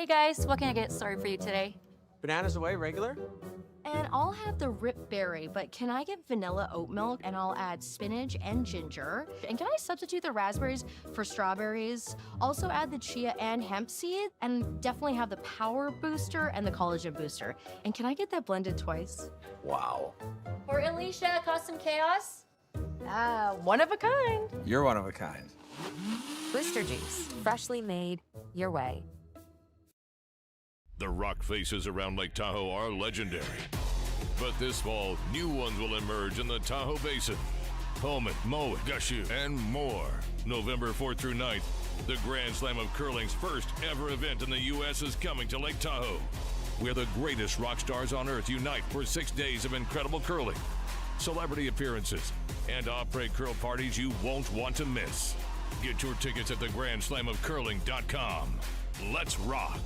guys, what can I get started for you today? Bananas away, regular? And I'll have the rip berry, but can I get vanilla oat milk? And I'll add spinach and ginger. And can I substitute the raspberries for strawberries? Also add the chia and hemp seed, and definitely have the power booster and the collagen booster. And can I get that blended twice? Wow. For Alicia, Custom Chaos? One of a kind. You're one of a kind. Booster juice, freshly made, your way. The rock faces around Lake Tahoe are legendary. But this fall, new ones will emerge in the Tahoe Basin. Pullman, Mowat, Gushu, and more. November 4th through 9th, the Grand Slam of Curling's first ever event in the U.S. is coming to Lake Tahoe, where the greatest rock stars on earth unite for 6 days of incredible curling, celebrity appearances, and après curl parties you won't want to miss. Get your tickets at thegrandslamofcurling.com. Let's rock.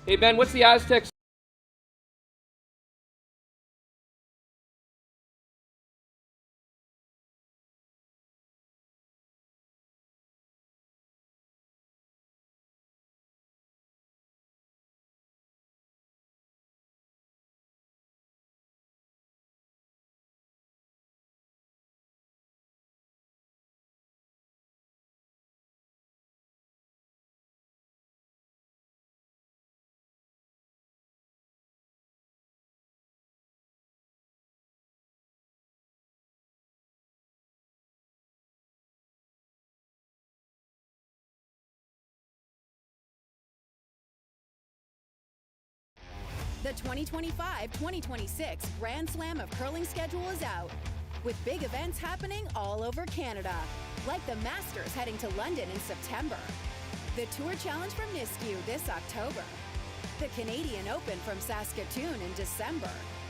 Hey, Ben, what's the Aztecs? The 2025-2026 Grand Slam of Curling schedule is out, with big events happening all over Canada, like the Masters heading to London in September, the Tour Challenge from Nisku this October, the Canadian Open from Saskatoon in December,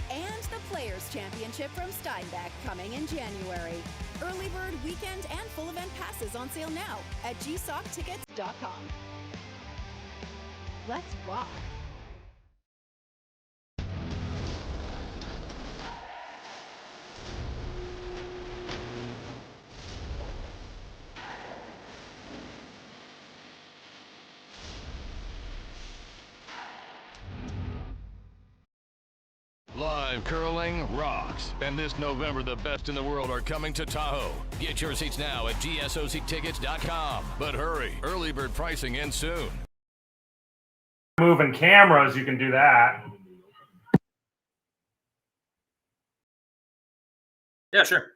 and the Players' Championship from Steinbeck coming in January. Early bird weekend and full event passes on sale now at gsoctickets.com. Let's rock! Live curling rocks. And this November, the best in the world are coming to Tahoe. Get your seats now at gsoctickets.com. But hurry, early bird pricing ends soon. Moving cameras, you can do that. Yeah, sure.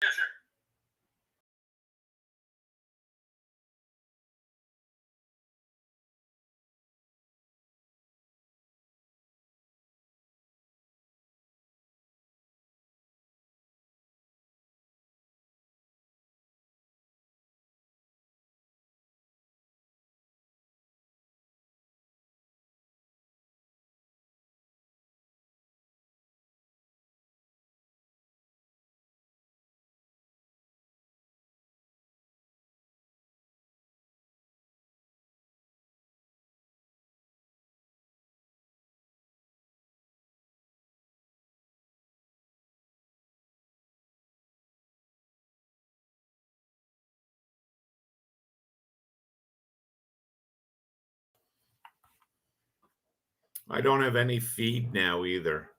Yeah, sure. I don't have any feed now either.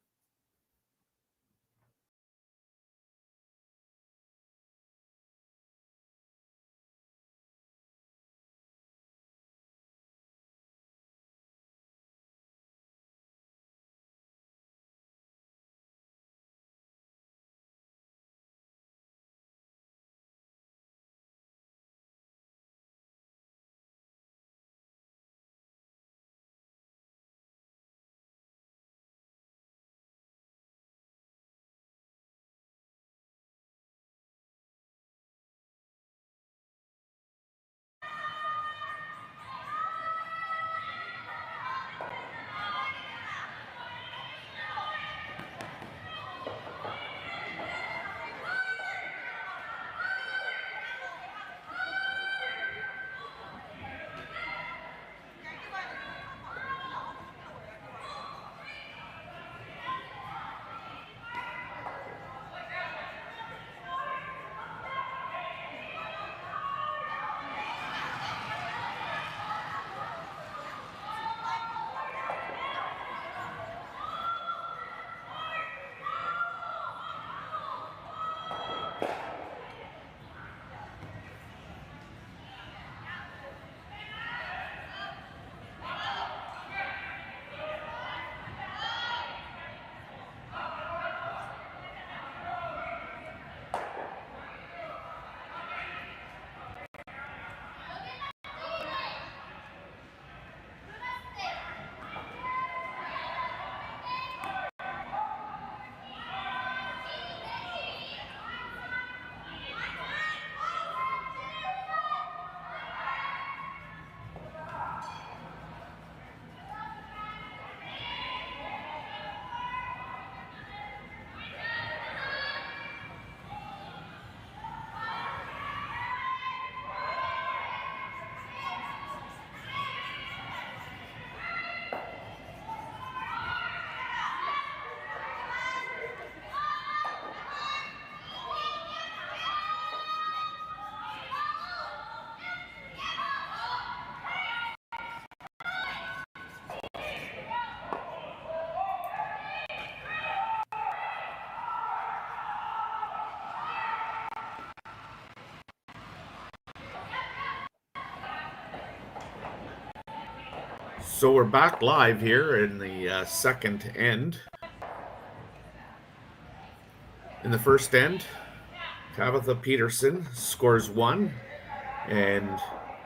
So we're back live here in the second end. In the first end, Tabitha Peterson scores 1 and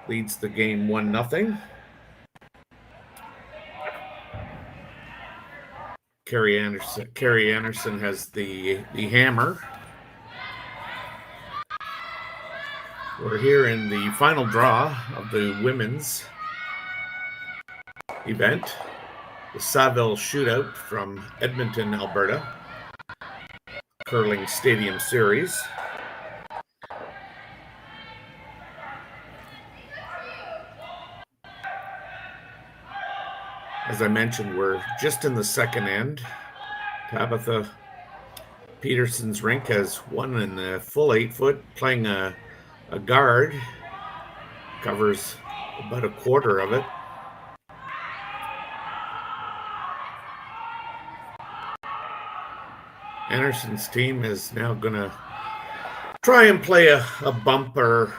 leads the game 1-0. Kerri Einarson has the hammer. We're here in the final draw of the women's event, the Saville Shootout from Edmonton, Alberta, curling stadium series. As I mentioned, we're just in the second end. Tabitha Peterson's rink has won in the full 8-foot, playing a guard, covers about a quarter of it. Anderson's team is now going to try and play a bumper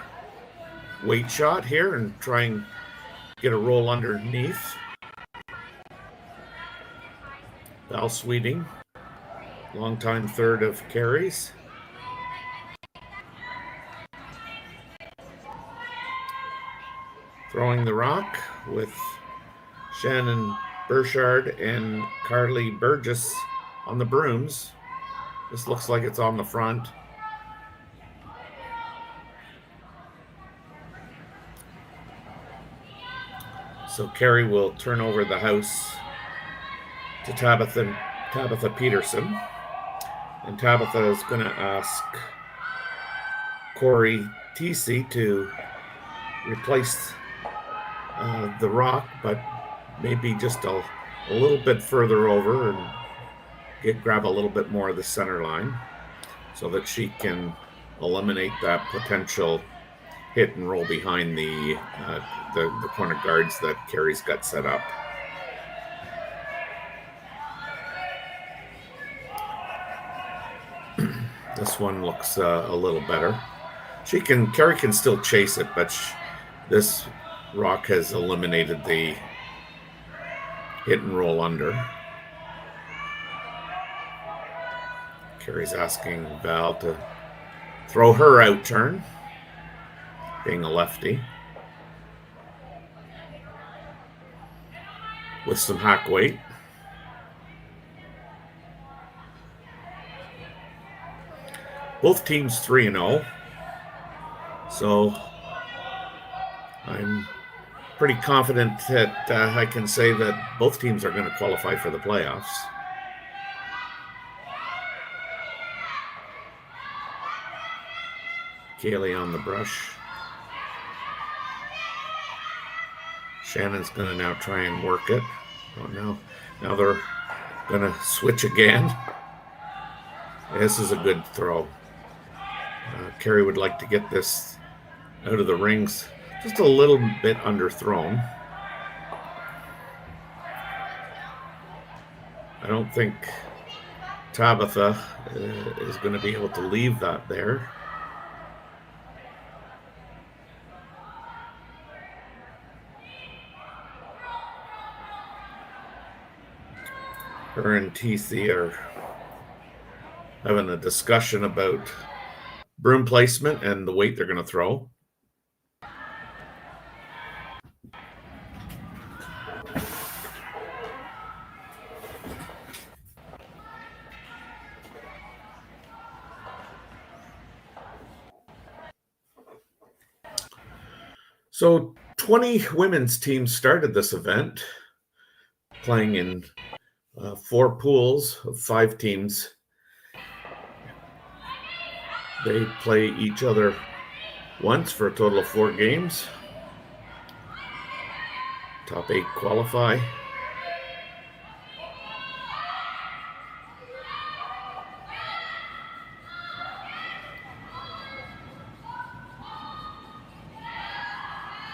weight shot here and try and get a roll underneath. Val Sweeting, longtime third of Kerri's. Throwing the rock with Shannon Burchard and Carly Burgess on the brooms. This looks like it's on the front. So Kerri will turn over the house to Tabitha Peterson. And Tabitha is going to ask Corey TC to replace the rock, but maybe just a little bit further over and grab a little bit more of the center line so that she can eliminate that potential hit and roll behind the corner guards that Kerri's got set up. This one looks a little better. Kerri can still chase it, but this rock has eliminated the hit and roll under. Kerri's asking Val to throw her out turn, being a lefty, with some hack weight. Both teams 3-0, so I'm pretty confident that I can say that both teams are going to qualify for the playoffs. Kaylee on the brush. Shannon's going to now try and work it. Oh no, now they're going to switch again. This is a good throw. Kerri would like to get this out of the rings just a little bit underthrown. I don't think Tabitha is going to be able to leave that there. Her and TC are having a discussion about broom placement and the weight they're going to throw. So 20 women's teams started this event, playing in 4 pools of 5 teams. They play each other once for a total of 4 games. Top 8 qualify.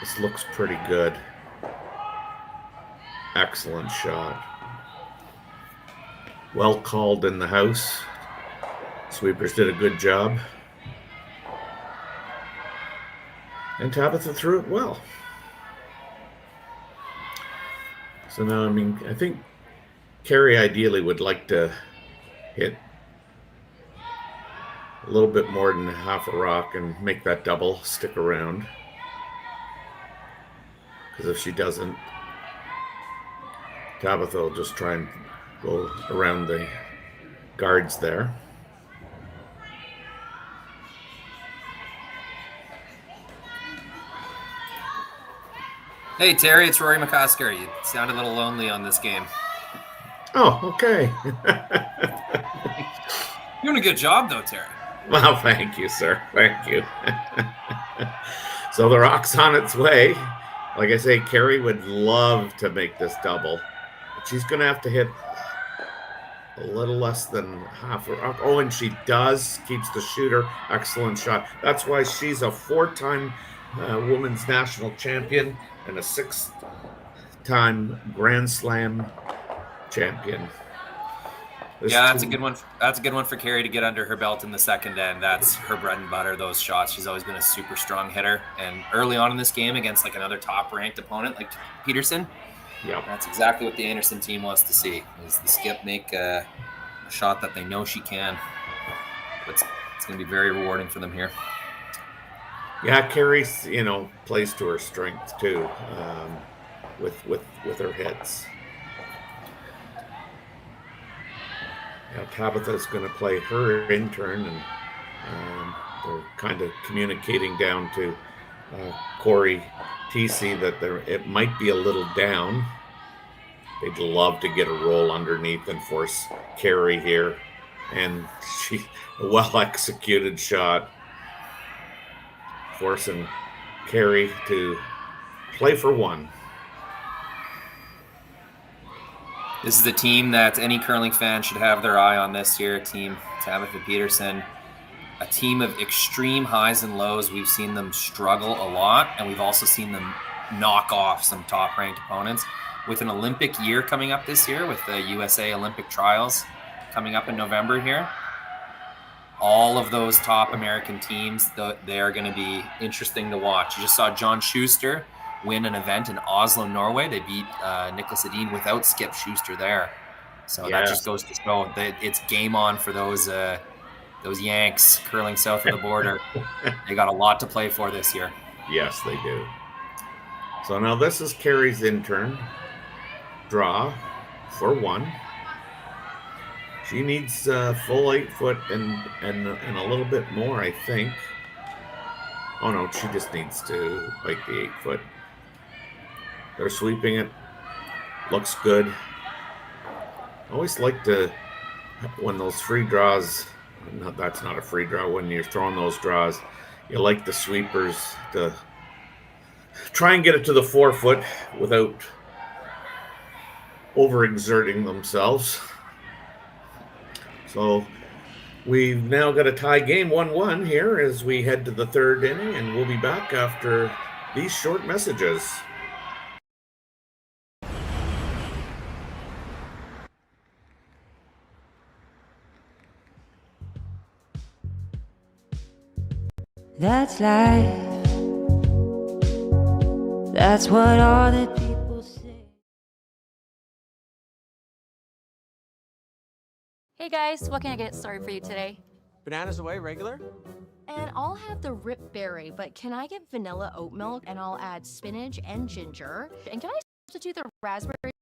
This looks pretty good. Excellent shot. Well called in the house. Sweepers did a good job. And Tabitha threw it well. So now, I mean, I think Kerri ideally would like to hit a little bit more than half a rock and make that double stick around. Because if she doesn't, Tabitha will just try and go around the guards there. Hey, Terry, it's Rory McCosker. You sound a little lonely on this game. Oh, okay. You're doing a good job, though, Terry. Well, thank you, sir. Thank you. So the rock's on its way. Like I say, Kerri would love to make this double, but she's going to have to hit a little less than half a rock. Oh, and she does. Keeps the shooter. Excellent shot. That's why she's a 4-time women's national champion and a 6-time Grand Slam champion. That's a good one. That's a good one for Kerri to get under her belt in the second end. That's her bread and butter, those shots. She's always been a super strong hitter. And early on in this game against like another top-ranked opponent like Peterson, that's exactly what the Einarson team wants to see, is the skip make a shot that they know she can. But it's going to be very rewarding for them here. Yeah, Kerri, plays to her strength too, with her hits. Yeah, Tabitha's going to play her in turn, and they're kind of communicating down to Corey TC that it might be a little down. They'd love to get a roll underneath and force Kerri here, and a well-executed shot, forcing Kerri to play for one. This is the team that any curling fan should have their eye on this year. Team Tabitha Peterson, a team of extreme highs and lows. We've seen them struggle a lot, and we've also seen them knock off some top-ranked opponents. With an Olympic year coming up this year, with the USA Olympic trials coming up in November here, all of those top American teams, they are going to be interesting to watch. You just saw John Schuster win an event in Oslo, Norway. They beat Niklas Edin without Skip Schuster there. So that just goes to show that it's game on for those Yanks curling south of the border. They got a lot to play for this year. Yes, they do. So now this is Kerri's in turn. Draw for one. She needs full 8 foot and a little bit more, I think. Oh no, she just needs to bite the 8 foot. They're sweeping it. Looks good. I always like to, when those free draws, no, that's not a free draw, when you're throwing those draws, you like the sweepers to try and get it to the 4 foot without overexerting themselves. So we've now got a tie game 1-1 here as we head to the third inning, and we'll be back after these short messages. That's life. That's what all the people say. Hey guys, what can I get started for you today? Bananas away, regular? And I'll have the rip berry, but can I get vanilla oat milk and I'll add spinach and ginger? And can I substitute the raspberry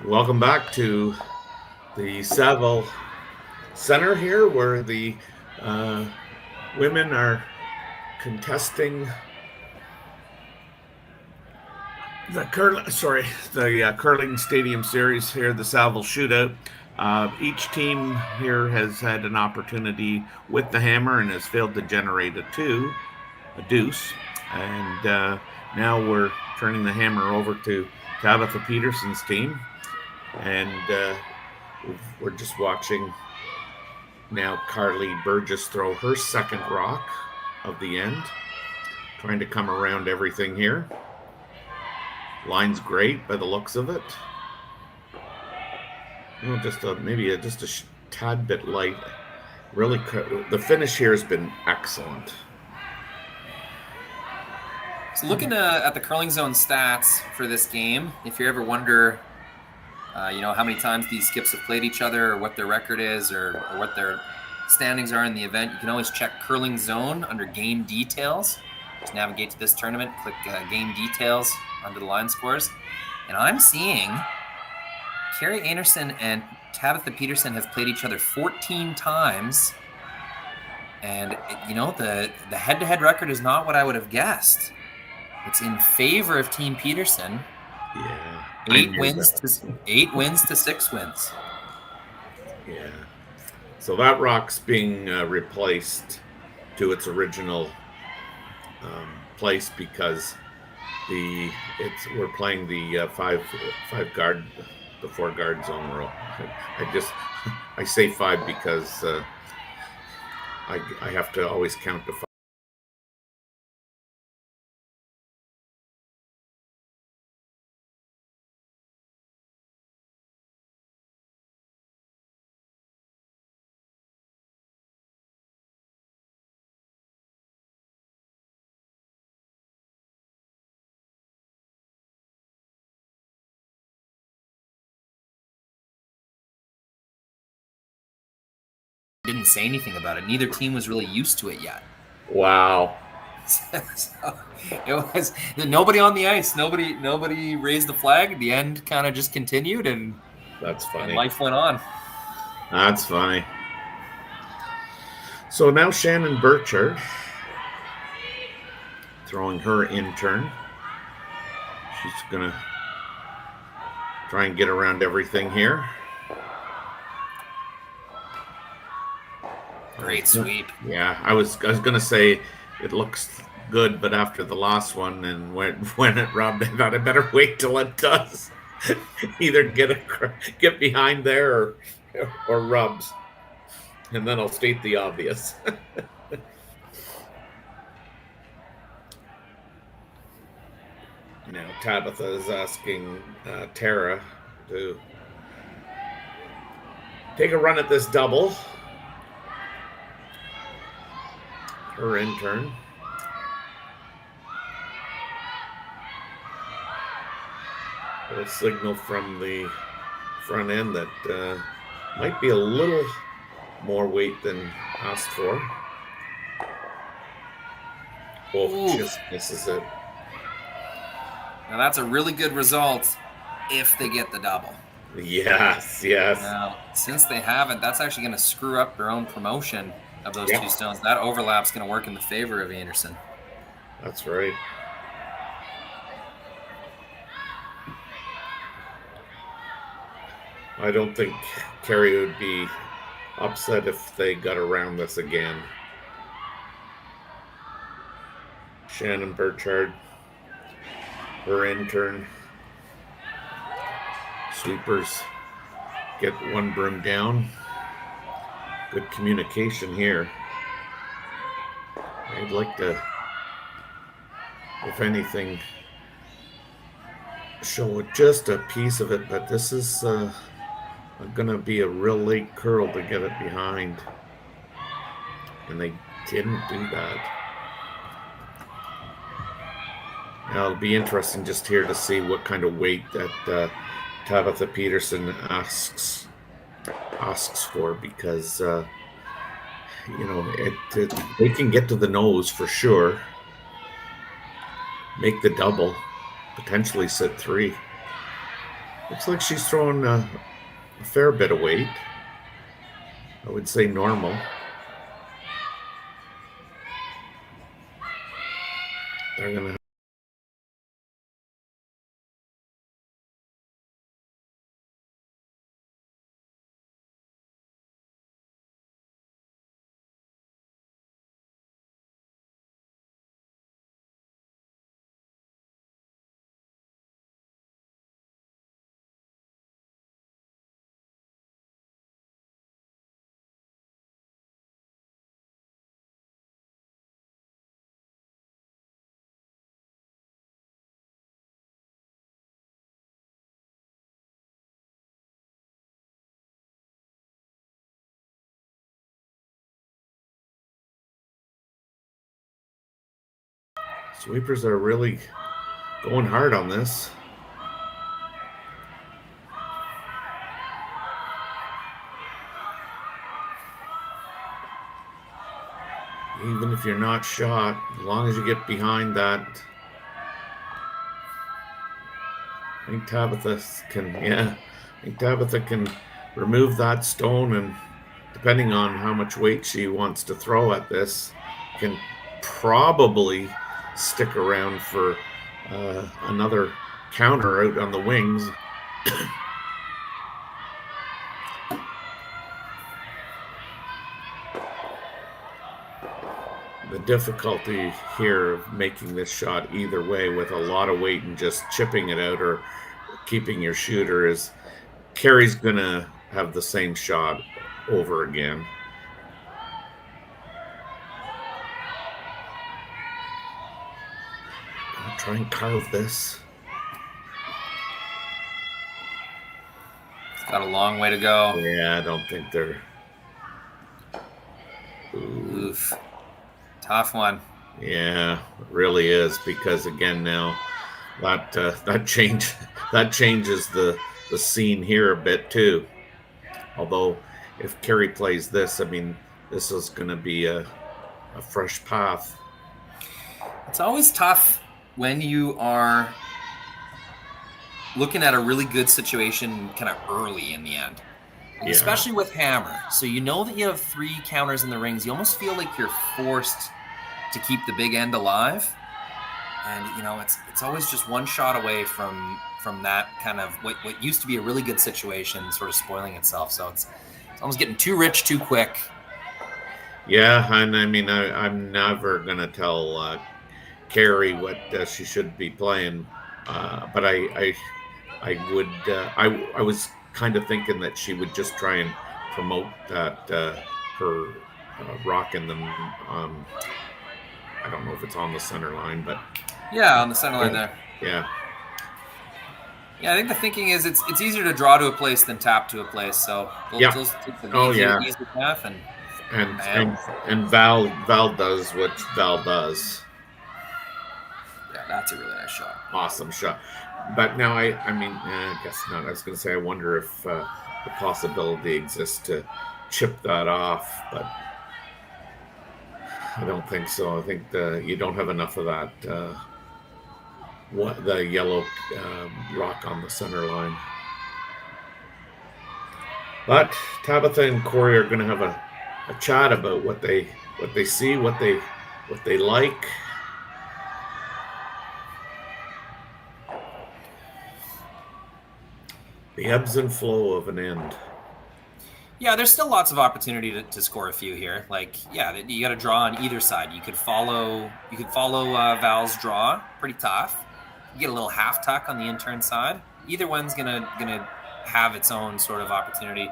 Welcome back to the Saville Center here, where the women are contesting the curling stadium series here, the Saville Shootout. Each team here has had an opportunity with the hammer and has failed to generate a deuce. And now we're turning the hammer over to Tabitha Peterson's team. And we're just watching now Carly Burgess throw her second rock of the end, trying to come around everything here. Line's great by the looks of it. Maybe a tad bit light. Really, the finish here has been excellent. So looking at the curling zone stats for this game, if you ever wonder, how many times these skips have played each other, or what their record is, or what their standings are in the event, you can always check curling zone under game details. Just navigate to this tournament, click game details under the line scores, and I'm seeing Kerri Einarson and Tabitha Peterson have played each other 14 times, and the head-to-head record is not what I would have guessed. It's in favor of Team Peterson. Yeah. 8 wins to 6 wins. Yeah. So that rock's being replaced to its original place because we're playing the 4-guard zone rule. I say 5 because I have to always count to 5. Didn't say anything about it. Neither team was really used to it yet. Wow. So it was nobody on the ice. Nobody raised the flag. The end kind of just continued, and that's funny. And life went on. That's funny. So now Shannon Burchard throwing her in turn. She's gonna try and get around everything here. Great sweep. Yeah, I was gonna say it looks good, but after the last one and when it rubbed, I thought I better wait till it does. Either get behind there or rubs, and then I'll state the obvious. Now Tabitha is asking Tara to take a run at this double. Her intern. A signal from the front end that might be a little more weight than asked for. Oh, just misses it. Now that's a really good result if they get the double. Yes. Now, since they haven't, that's actually going to screw up their own promotion of those two stones. That overlap's going to work in the favor of Einarson. That's right. I don't think Kerri would be upset if they got around this again. Shannon Burchard, her intern. Sweepers get one broom down. Good communication here. I'd like to, if anything, show just a piece of it, but this is going to be a real late curl to get it behind. And they didn't do that. Now it'll be interesting just here to see what kind of weight that Tabitha Peterson asks for, because they can get to the nose for sure, make the double, potentially set 3. Looks like she's throwing a fair bit of weight. I would say normal. They're gonna. Sweepers are really going hard on this. Even if you're not shot, as long as you get behind that. I think Tabitha can remove that stone, and depending on how much weight she wants to throw at this, can probably stick around for another counter out on the wings. The difficulty here of making this shot either way with a lot of weight and just chipping it out or keeping your shooter is Kerri's gonna have the same shot over again. I'll try and carve this. It's got a long way to go. Yeah, I don't think they're. Oof. Tough one. Yeah, it really is, because again now that changes the scene here a bit too. Although if Kerri plays this, I mean, this is going to be a fresh path. It's always tough when you are looking at a really good situation kind of early in the end. Yeah. Especially with hammer. So you know that you have 3 counters in the rings. You almost feel like you're forced to keep the big end alive. And, you know, it's always just one shot away from that kind of what used to be a really good situation sort of spoiling itself. So it's almost getting too rich too quick. Yeah, and I mean, I'm never going to tell Kerri what she should be playing. But I was kind of thinking that she would just try and promote that her rock in them. I don't know if it's on the center line, but yeah, on the center line there. Yeah. Yeah, I think the thinking is it's easier to draw to a place than tap to a place. So yeah. Easy path and Val does what Val does. Yeah, that's a really nice shot. Awesome shot. But now I guess not. I was going to say I wonder if the possibility exists to chip that off, but I don't think so. I think you don't have enough of that. The yellow rock on the center line. But Tabitha and Corey are going to have a chat about what they see, what they like. The ebbs and flow of an end. Yeah, there's still lots of opportunity to score a few here. Like, yeah, you got to draw on either side. You could follow Val's draw, pretty tough. You get a little half tuck on the in-turn side. Either one's gonna have its own sort of opportunity.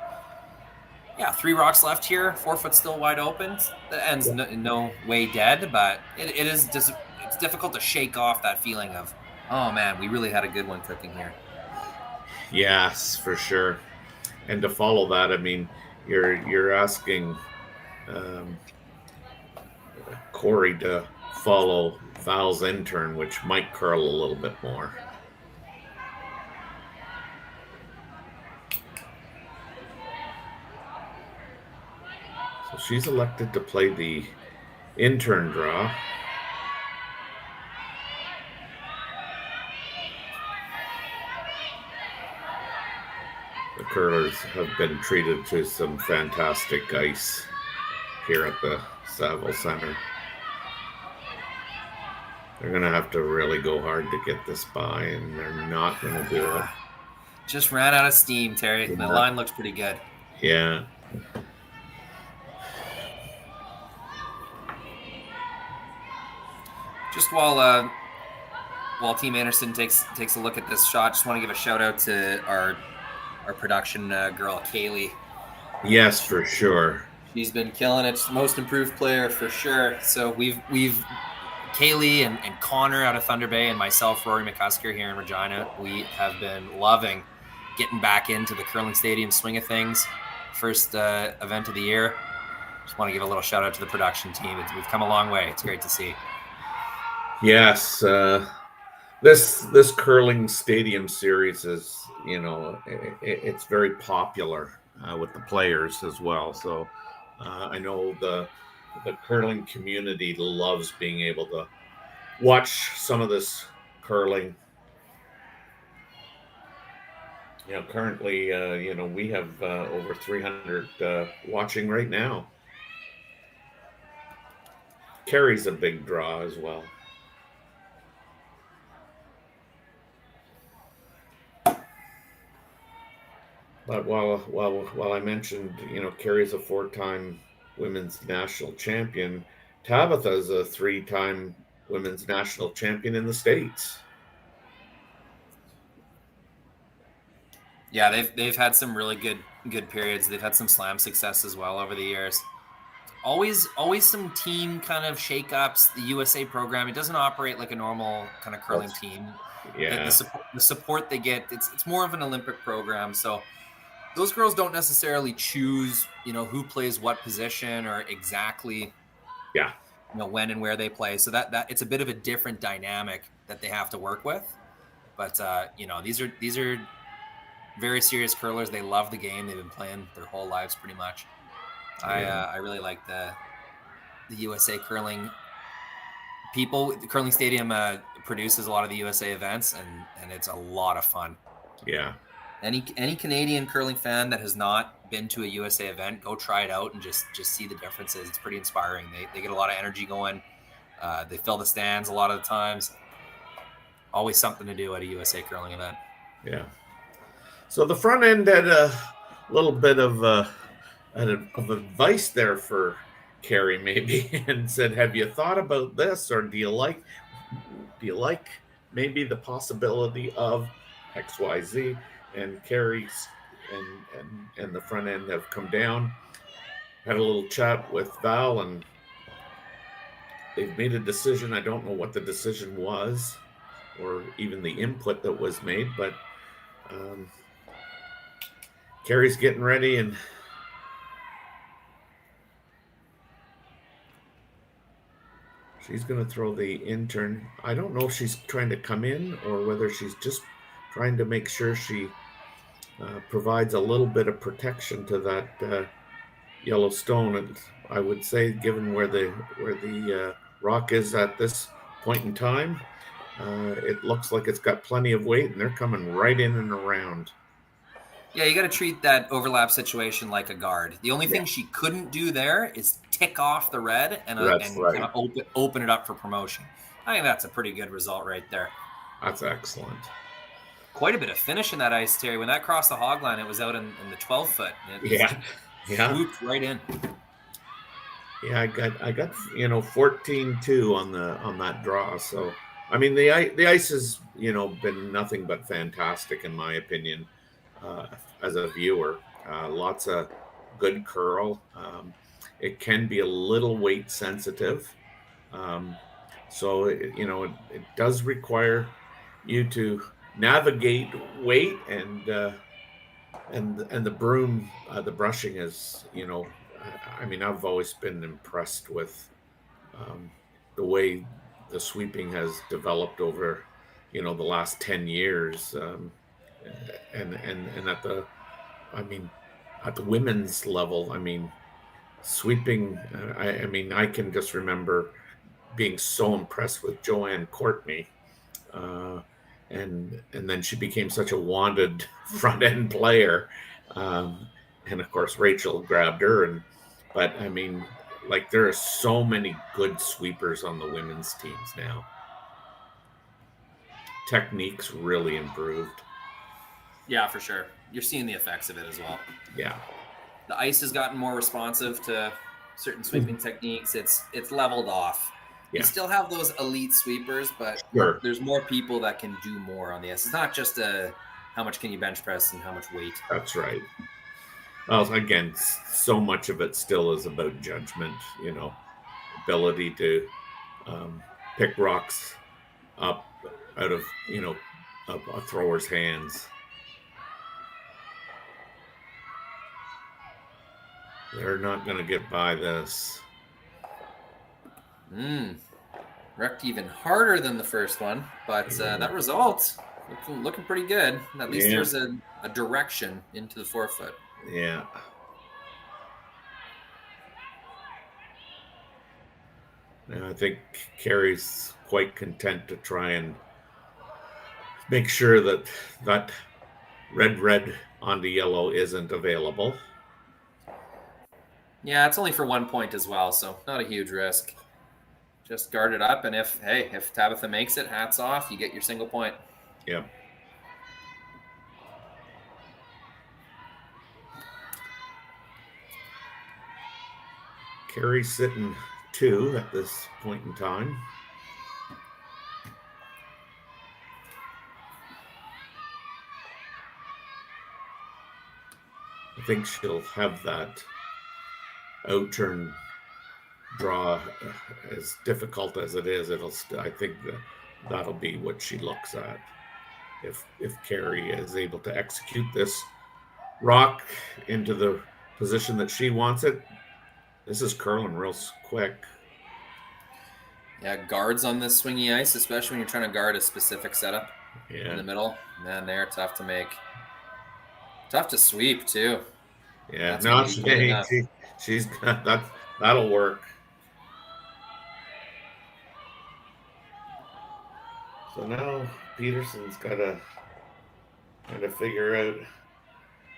Yeah, 3 rocks left here. 4 foot still wide open. The end's no way dead, but it's difficult to shake off that feeling of, oh man, we really had a good one cooking here. Yes, for sure. And to follow that, I mean, you're asking Corey to follow Val's in-turn, which might curl a little bit more. So she's elected to play the in-turn draw. the curlers have been treated to some fantastic ice here at the Saville Center. They're going to have to really go hard to get this by, and they're not going to do it. Just ran out of steam, Terry. Yeah. The line looks pretty good. Yeah. Just while Team Anderson takes a look at this shot, just want to give a shout out to our production girl, Kaylee. Yes, for sure. She's been killing it. She's the most improved player for sure. So we've Kaylee and Connor out of Thunder Bay and myself, Rory McCusker here in Regina, we have been loving getting back into the curling stadium swing of things. First event of the year. Just want to give a little shout out to the production team. We've come a long way. It's great to see. Yes, this curling stadium series is, it's very popular with the players as well. So I know the curling community loves being able to watch some of this curling. Currently, we have over 300 watching right now. Kerri's a big draw as well. But while I mentioned, Kerri's a 4-time women's national champion, Tabitha's a 3-time women's national champion in the States. Yeah, they've had some really good periods. They've had some slam success as well over the years. Always some team kind of shakeups. The USA program, it doesn't operate like a normal kind of curling team. Yeah. The support they get, it's more of an Olympic program. So those girls don't necessarily choose, who plays what position or exactly, when and where they play. So that it's a bit of a different dynamic that they have to work with. But these are very serious curlers. They love the game. They've been playing their whole lives pretty much. I really like the USA curling people. The curling stadium produces a lot of the USA events, and it's a lot of fun. Yeah. Any Canadian curling fan that has not been to a USA event, go try it out and just see the differences. It's pretty inspiring. They get a lot of energy going. They fill the stands a lot of the times. Always something to do at a USA curling event. Yeah. So the front end had a little bit of advice there for Kerri, maybe, and said, "Have you thought about this, or do you like maybe the possibility of XYZ?" And Kerri's and the front end have come down, had a little chat with Val, and they've made a decision. I don't know what the decision was, or even the input that was made, but Kerri's getting ready, and she's going to throw the intern. I don't know if she's trying to come in or whether she's just trying to make sure she provides a little bit of protection to that yellow stone. And I would say, given where the rock is at this point in time, it looks like it's got plenty of weight, and they're coming right in and around. Yeah, you got to treat that overlap situation like a guard. The only thing she couldn't do there is tick off the red and kind of open it up for promotion. I think that's a pretty good result right there. That's excellent. Quite a bit of finish in that ice, Terry. When that crossed the hog line, it was out in the 12-foot. Yeah. Swooped right in. Yeah, I got 14-2 on that draw. So I mean, the ice has been nothing but fantastic in my opinion. As a viewer, lots of good curl. It can be a little weight sensitive, so it does require you to navigate weight and the broom. The brushing is, I mean, I've always been impressed with the way the sweeping has developed over the last 10 years. And at the women's level, I mean, sweeping. I can just remember being so impressed with Joanne Courtney, and then she became such a wanted front end player. And of course, Rachel grabbed her. But I mean, like, there are so many good sweepers on the women's teams now. Techniques really improved. Yeah, for sure. You're seeing the effects of it as well. Yeah. The ice has gotten more responsive to certain sweeping techniques. It's leveled off. Yeah. You still have those elite sweepers, but Sure. there's more people that can do more on the ice. It's not just how much can you bench press and how much weight. That's right. Well, again, so much of it still is about judgment, ability to pick rocks up out of, a thrower's hands. They're not going to get by this. Wrecked even harder than the first one, but that result looking pretty good. At least there's a direction into the forefoot. Yeah. And I think Kerri's quite content to try and make sure that red onto yellow isn't available. Yeah, it's only for 1 point as well, so not a huge risk. Just guard it up, and if Tabitha makes it, hats off, you get your single point. Yep. Kerri sitting 2 at this point in time. I think she'll have that out-turn draw, as difficult as it is. I think that'll be what she looks at. If Kerri is able to execute this rock into the position that she wants it, this is curling real quick. Yeah, guards on this swingy ice, especially when you're trying to guard a specific setup in the middle. Man, they're tough to make. Tough to sweep, too. Yeah, no, she's got that. That'll work. So now Peterson's got to kind of figure out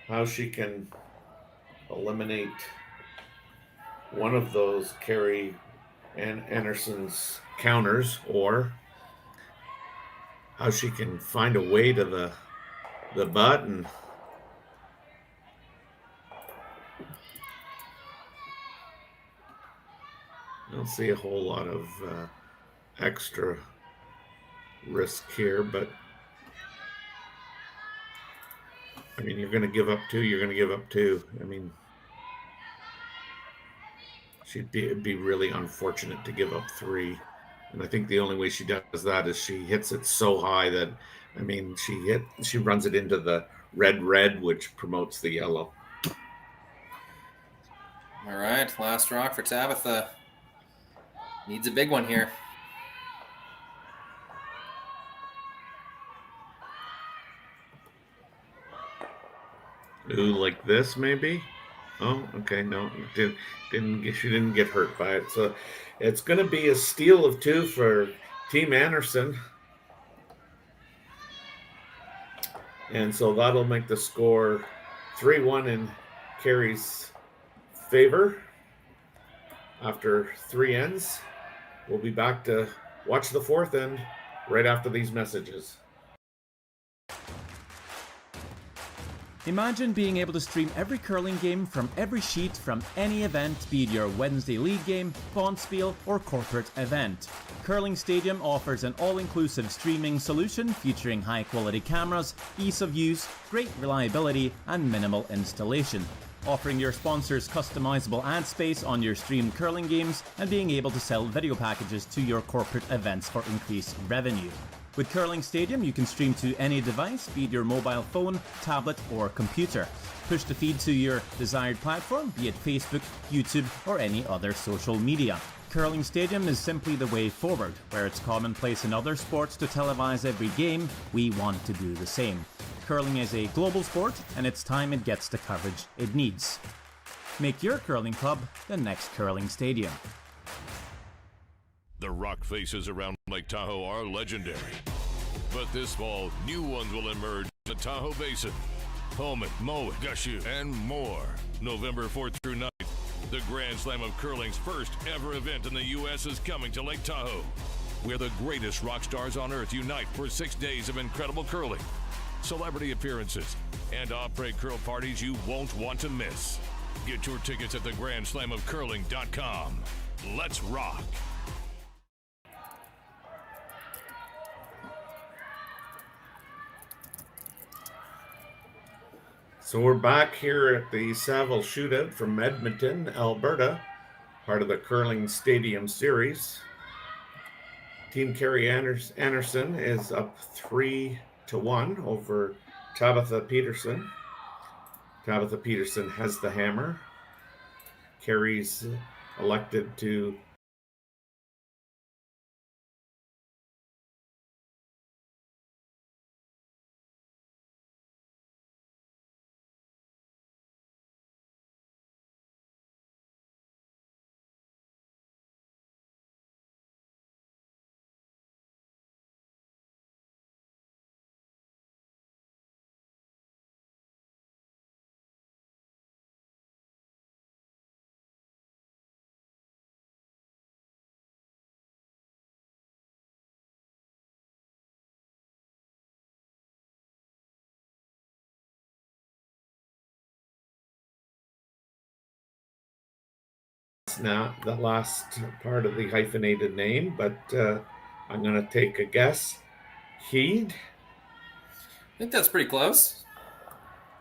how she can eliminate one of those Kerri Einarson's counters, or how she can find a way to the button. I don't see a whole lot of extra risk here, but I mean, you're going to give up 2. You're going to give up 2. I mean, it'd be really unfortunate to give up 3. And I think the only way she does that is she hits it so high that, I mean, she runs it into the red, which promotes the yellow. All right, last rock for Tabitha. Needs a big one here. Ooh, like this maybe? Oh, okay, no, she didn't get hurt by it. So it's going to be a steal of 2 for Team Einarson. And so that'll make the score 3-1 in Kerri's favor after 3 ends. We'll be back to watch the 4th end right after these messages. Imagine being able to stream every curling game from every sheet from any event, be it your Wednesday league game, bonspiel, or corporate event. Curling Stadium offers an all-inclusive streaming solution featuring high-quality cameras, ease of use, great reliability, and minimal installation. Offering your sponsors customizable ad space on your streamed curling games and being able to sell video packages to your corporate events for increased revenue. With Curling Stadium, you can stream to any device, be it your mobile phone, tablet, or computer. Push the feed to your desired platform, be it Facebook, YouTube, or any other social media. Curling Stadium is simply the way forward. Where it's commonplace in other sports to televise every game, we want to do the same. Curling is a global sport, and it's time it gets the coverage it needs. Make your curling club the next Curling Stadium. The rock faces around Lake Tahoe are legendary. But this fall, new ones will emerge in the Tahoe Basin. Homan, Moe, Gushu, and more. November 4th through 9th, the Grand Slam of Curling's first ever event in the U.S. is coming to Lake Tahoe, where the greatest rock stars on earth unite for 6 days of incredible curling, celebrity appearances, and après curl parties you won't want to miss. Get your tickets at thegrandslamofcurling.com. Let's rock. So we're back here at the Saville Shootout from Edmonton, Alberta, part of the Curling Stadium Series. Team Kerri Einarson is up 3-1 over Tabitha Peterson. Tabitha Peterson has the hammer. Kerri's elected to now the last part of the hyphenated name, but I'm going to take a guess. Heed? I think that's pretty close.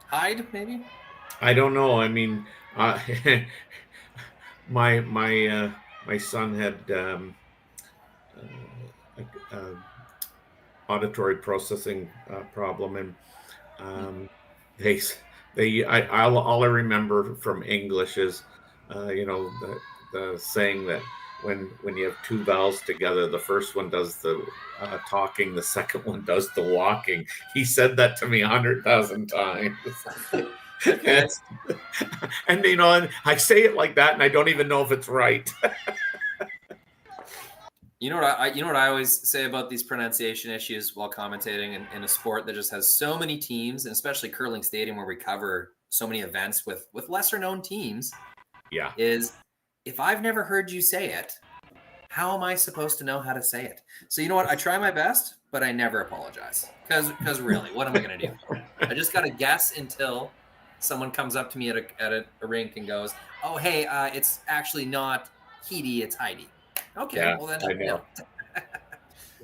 Hyde, maybe? I don't know. I mean, my son had auditory processing problem, and all I remember from English is the saying that when you have two vowels together, the first one does the talking, the second one does the walking. He said that to me 100,000 times. and I say it like that, and I don't even know if it's right. You know what I always say about these pronunciation issues while commentating in a sport that just has so many teams, and especially Curling Stadium, where we cover so many events with lesser known teams. Yeah. Is if I've never heard you say it, how am I supposed to know how to say it? So you know what? I try my best, but I never apologize. Because really, what am I going to do? I just got to guess until someone comes up to me at a rink and goes, "Oh, hey, it's actually not Heidi, it's Heidi." Okay, yeah, well then I know.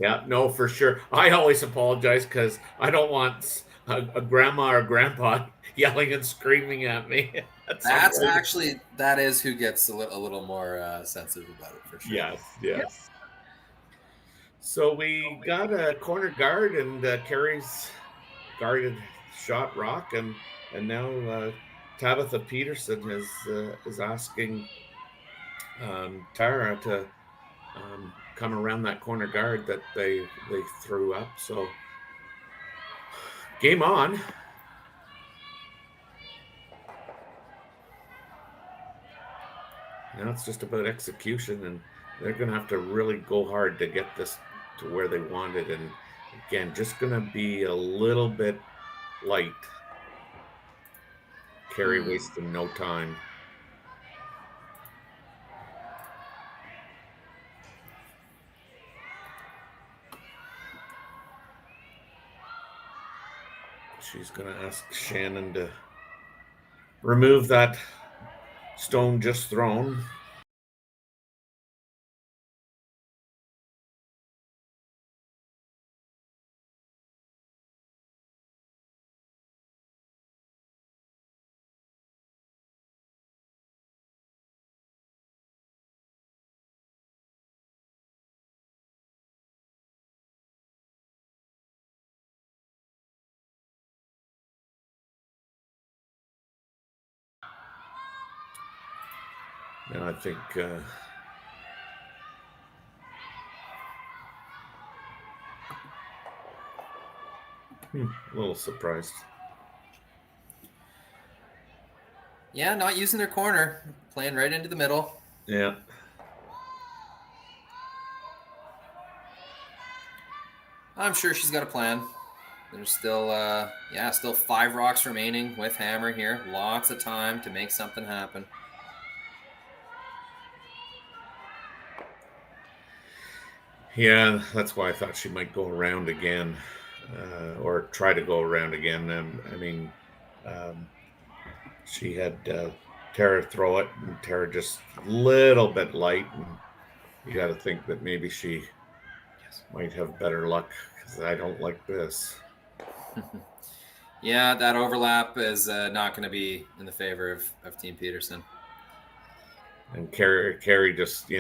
Yeah, no, for sure. I always apologize because I don't want a grandma or grandpa yelling and screaming at me. That is who gets a little more sensitive about it, for sure. Yes. So we got a corner guard, and Kerri's guarded shot rock, and now Tabitha Peterson is asking Tara to come around that corner guard that they threw up. So game on. Now it's just about execution, and they're going to have to really go hard to get this to where they want it. And again, just going to be a little bit light. Kerri wasting no time. She's going to ask Shannon to remove that stone just thrown. And I think a little surprised. Yeah, not using their corner, playing right into the middle. Yeah. I'm sure she's got a plan. There's still, still 5 rocks remaining with hammer here. Lots of time to make something happen. Yeah, that's why I thought she might go around again, or try to go around again. I mean, she had Tara throw it, and Tara just a little bit light, and you got to think that maybe she might have better luck, because I don't like this. Yeah, that overlap is not going to be in the favor of Team Peterson. And Kerri just,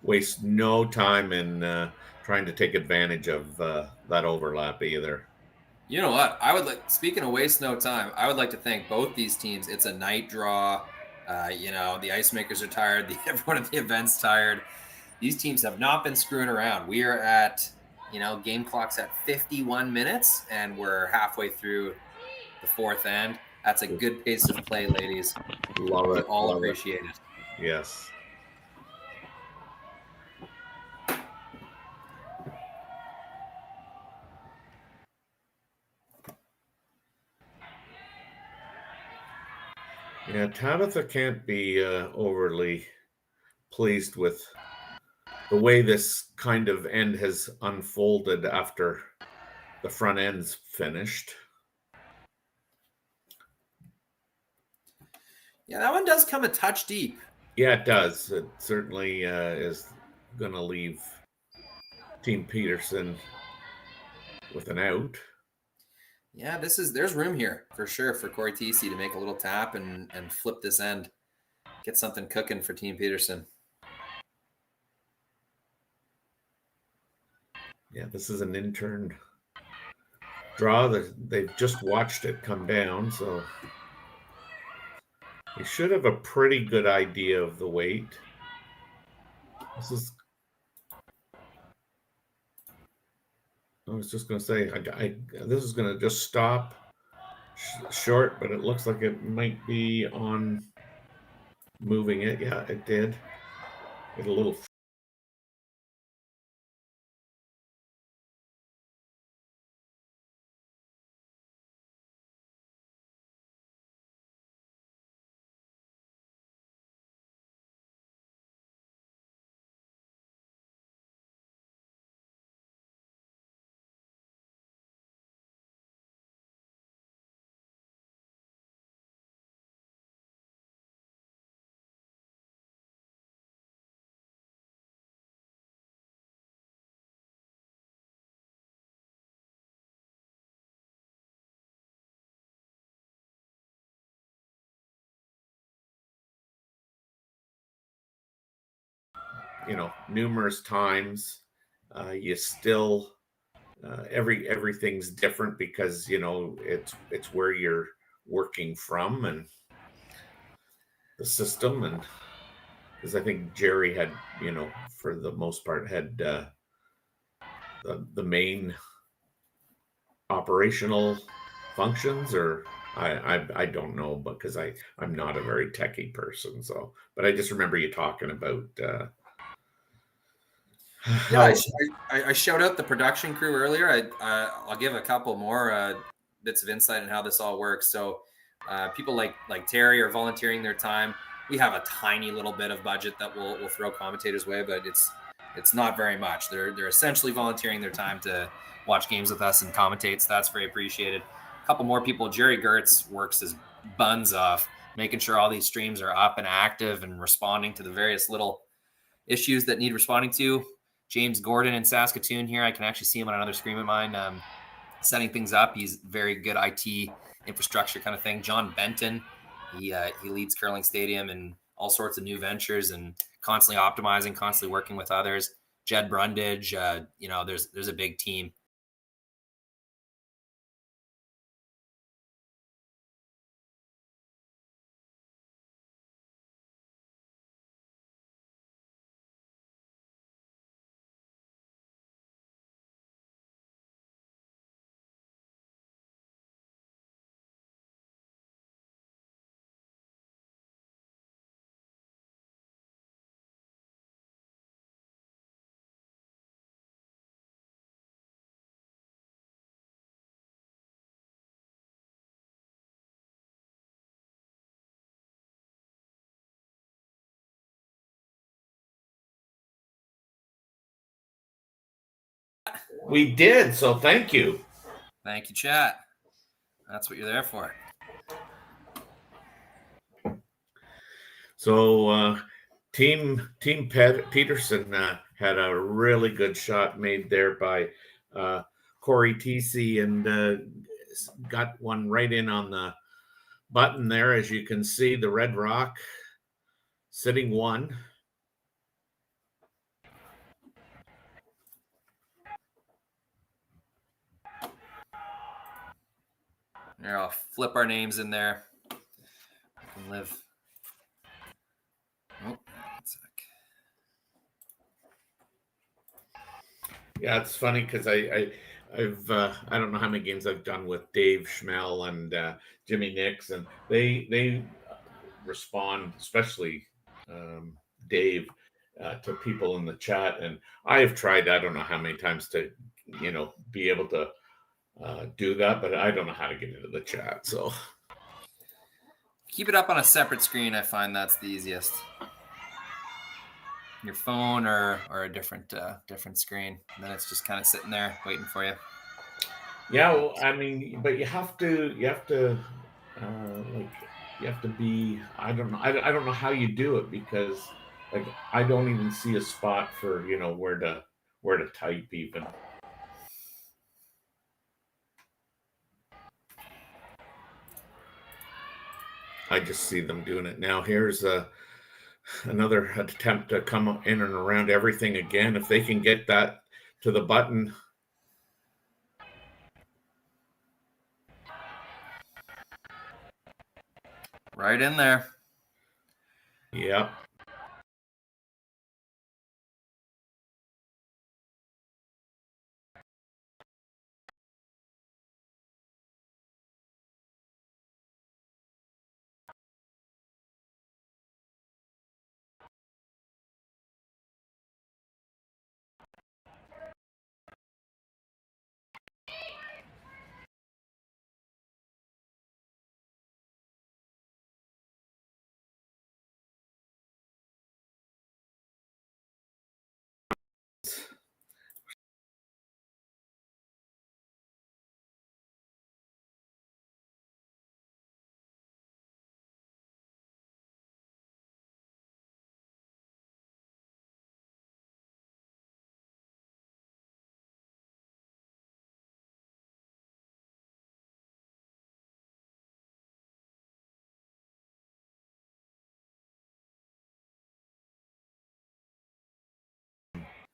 wastes no time in trying to take advantage of that overlap either. You know what? Speaking of waste no time, I would like to thank both these teams. It's a night draw. The ice makers are tired. Everyone at the event's tired. These teams have not been screwing around. We are at, game clock's at 51 minutes, and we're halfway through the 4th end. That's a good pace of play, ladies. Love it. All appreciate it. Yes. Yeah, Tabitha can't be overly pleased with the way this kind of end has unfolded after the front end's finished. Yeah, that one does come a touch deep. Yeah, it does. It certainly is going to leave Team Peterson with an out. Yeah, there's room here for sure for Corey Tesey to make a little tap and flip this end. Get something cooking for Team Peterson. Yeah, this is an intern draw. They've just watched it come down, so they should have a pretty good idea of the weight. I was just going to say, this is going to just stop short, but it looks like it might be on moving it. Yeah, it did. Get a little. Numerous times. You still everything's different because it's where you're working from and the system, and because I think Jerry had for the most part had the main operational functions, or I don't know, because I'm not a very techie person. So, but I just remember you talking about. Yeah, I shout out the production crew earlier. I'll give a couple more bits of insight on how this all works. So people like Terry are volunteering their time. We have a tiny little bit of budget that we'll throw commentators' way, but it's not very much. They're essentially volunteering their time to watch games with us and commentate. So that's very appreciated. A couple more people. Jerry Gertz works his buns off, making sure all these streams are up and active and responding to the various little issues that need responding to. James Gordon in Saskatoon here. I can actually see him on another screen of mine, setting things up. He's very good IT infrastructure kind of thing. John Benton, he leads Curling Stadium and all sorts of new ventures and constantly optimizing, constantly working with others. Jed Brundage, there's a big team. We did, so thank you. Thank you, chat. That's what you're there for. So Team Peterson had a really good shot made there by Corey TC and got one right in on the button there. As you can see, the red rock sitting one. Here, I'll flip our names in there. I can live. Oh, one sec. Yeah, it's funny because I've I don't know how many games I've done with Dave Schmel and Jimmy Nix, and they respond, especially Dave, to people in the chat, and I have tried I don't know how many times to be able to do that, but I don't know how to get into the chat. So keep it up on a separate screen. I find that's the easiest. Your phone or a different screen, and then it's just kind of sitting there waiting for you. Yeah, well, I mean, but you have to be. I don't know. I don't know how you do it because like I don't even see a spot for where to type even. I just see them doing it now. Here's another attempt to come in and around everything again. If they can get that to the button. Right in there. Yep.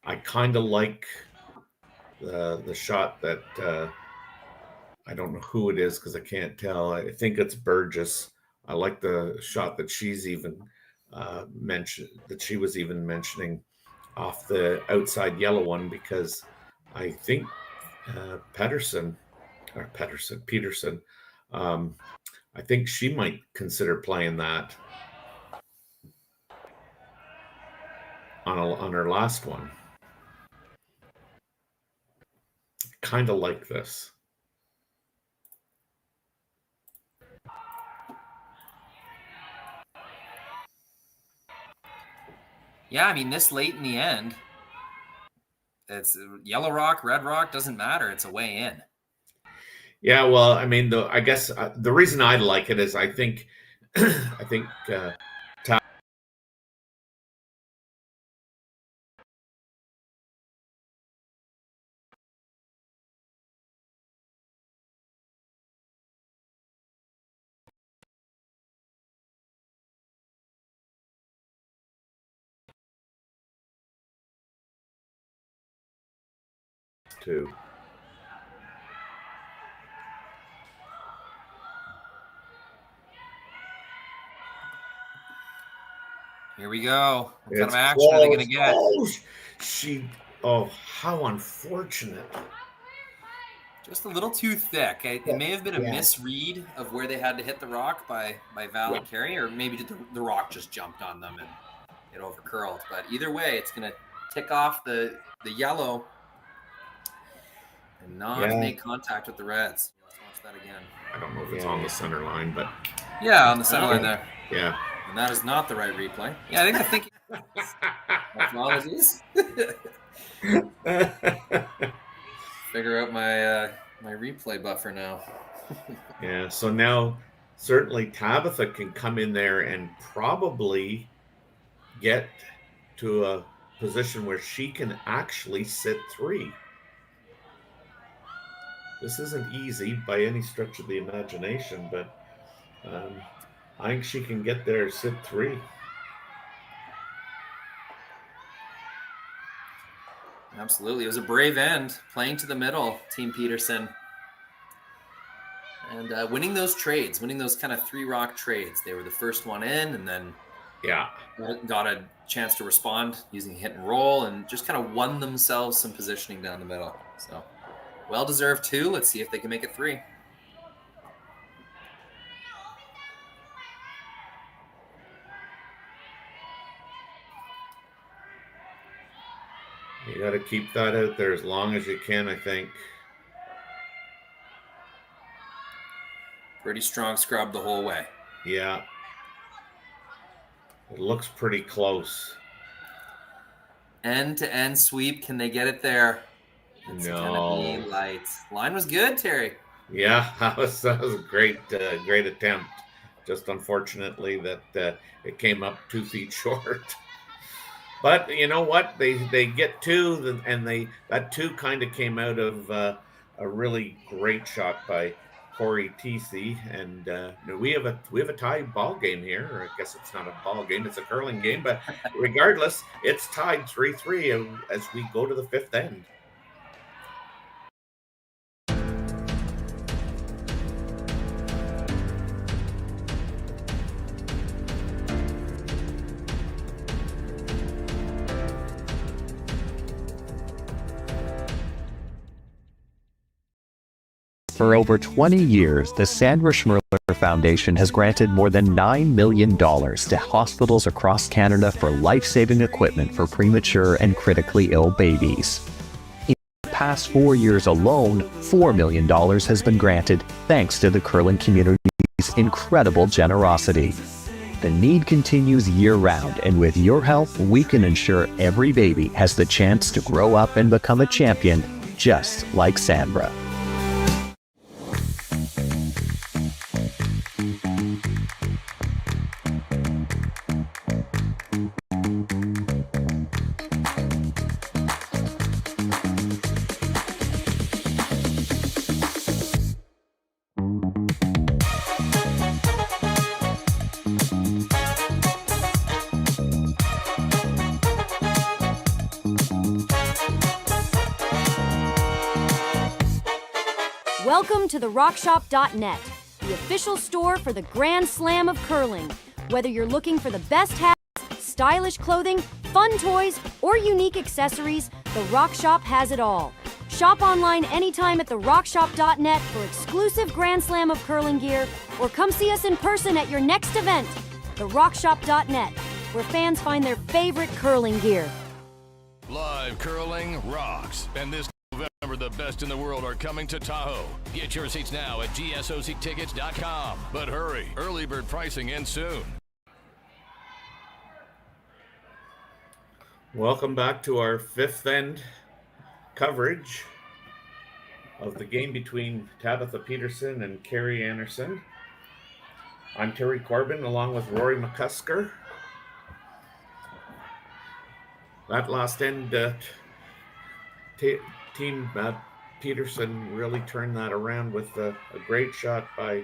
I kind of like the shot that I don't know who it is because I can't tell. I think it's Burgess. I like the shot that she's even mentioned, that she was even mentioning off the outside yellow one, because I think Peterson, I think she might consider playing that on her last one. Kind of like this. Yeah, I mean, this late in the end, it's yellow rock, red rock, doesn't matter. It's a way in. Yeah, well, I mean, I guess the reason I like it is I think too. Here we go. What kind It's of action are they going to get? How unfortunate. Just a little too thick. It may have been a misread of where they had to hit the rock by Val and Kerri, or maybe the rock just jumped on them and it overcurled. But either way, it's going to tick off the yellow and not make contact with the reds. Let's watch that again. I don't know if it's on the center line, but yeah, on the center line there. Yeah. And that is not the right replay. Yeah, I think apologies. figure out my my replay buffer now. Yeah, so now certainly Tabitha can come in there and probably get to a position where she can actually sit 3. This isn't easy by any stretch of the imagination, but I think she can get there, sit 3. Absolutely. It was a brave end, playing to the middle, Team Peterson. And winning those trades, winning those kind of 3 rock trades. They were the first one in, and then got a chance to respond using hit and roll, and just kind of won themselves some positioning down the middle. So well-deserved 2. Let's see if they can make it 3. You got to keep that out there as long as you can, I think. Pretty strong scrub the whole way. Yeah. It looks pretty close. End-to-end sweep. Can they get it there? It's gonna be light. Line was good, Terry. Yeah, that was a great attempt. Just unfortunately that it came up 2 feet short. But you know what? They get 2, and that 2 kind of came out of a really great shot by Corey TC, and we have a tied ball game here. Or I guess it's not a ball game; it's a curling game. But regardless, it's tied 3-3 as we go to the 5th end. For over 20 years, the Sandra Schmirler Foundation has granted more than $9 million to hospitals across Canada for life-saving equipment for premature and critically ill babies. In the past 4 years alone, $4 million has been granted thanks to the curling community's incredible generosity. The need continues year-round, and with your help, we can ensure every baby has the chance to grow up and become a champion, just like Sandra. Welcome to the RockShop.net, the official store for the Grand Slam of curling. Whether you're looking for the best hats, stylish clothing, fun toys, or unique accessories, the Rock Shop has it all. Shop online anytime at the RockShop.net for exclusive Grand Slam of curling gear, or come see us in person at your next event. The RockShop.net, where fans find their favorite curling gear. Live curling rocks, and this November, the best in the world are coming to Tahoe. Get your seats now at gsoctickets.com. But hurry, early bird pricing ends soon. Welcome back to our 5th end coverage of the game between Tabitha Peterson and Kerri Einarson. I'm Terry Corbin along with Rory McCusker. That last end, Team Peterson really turned that around with a great shot by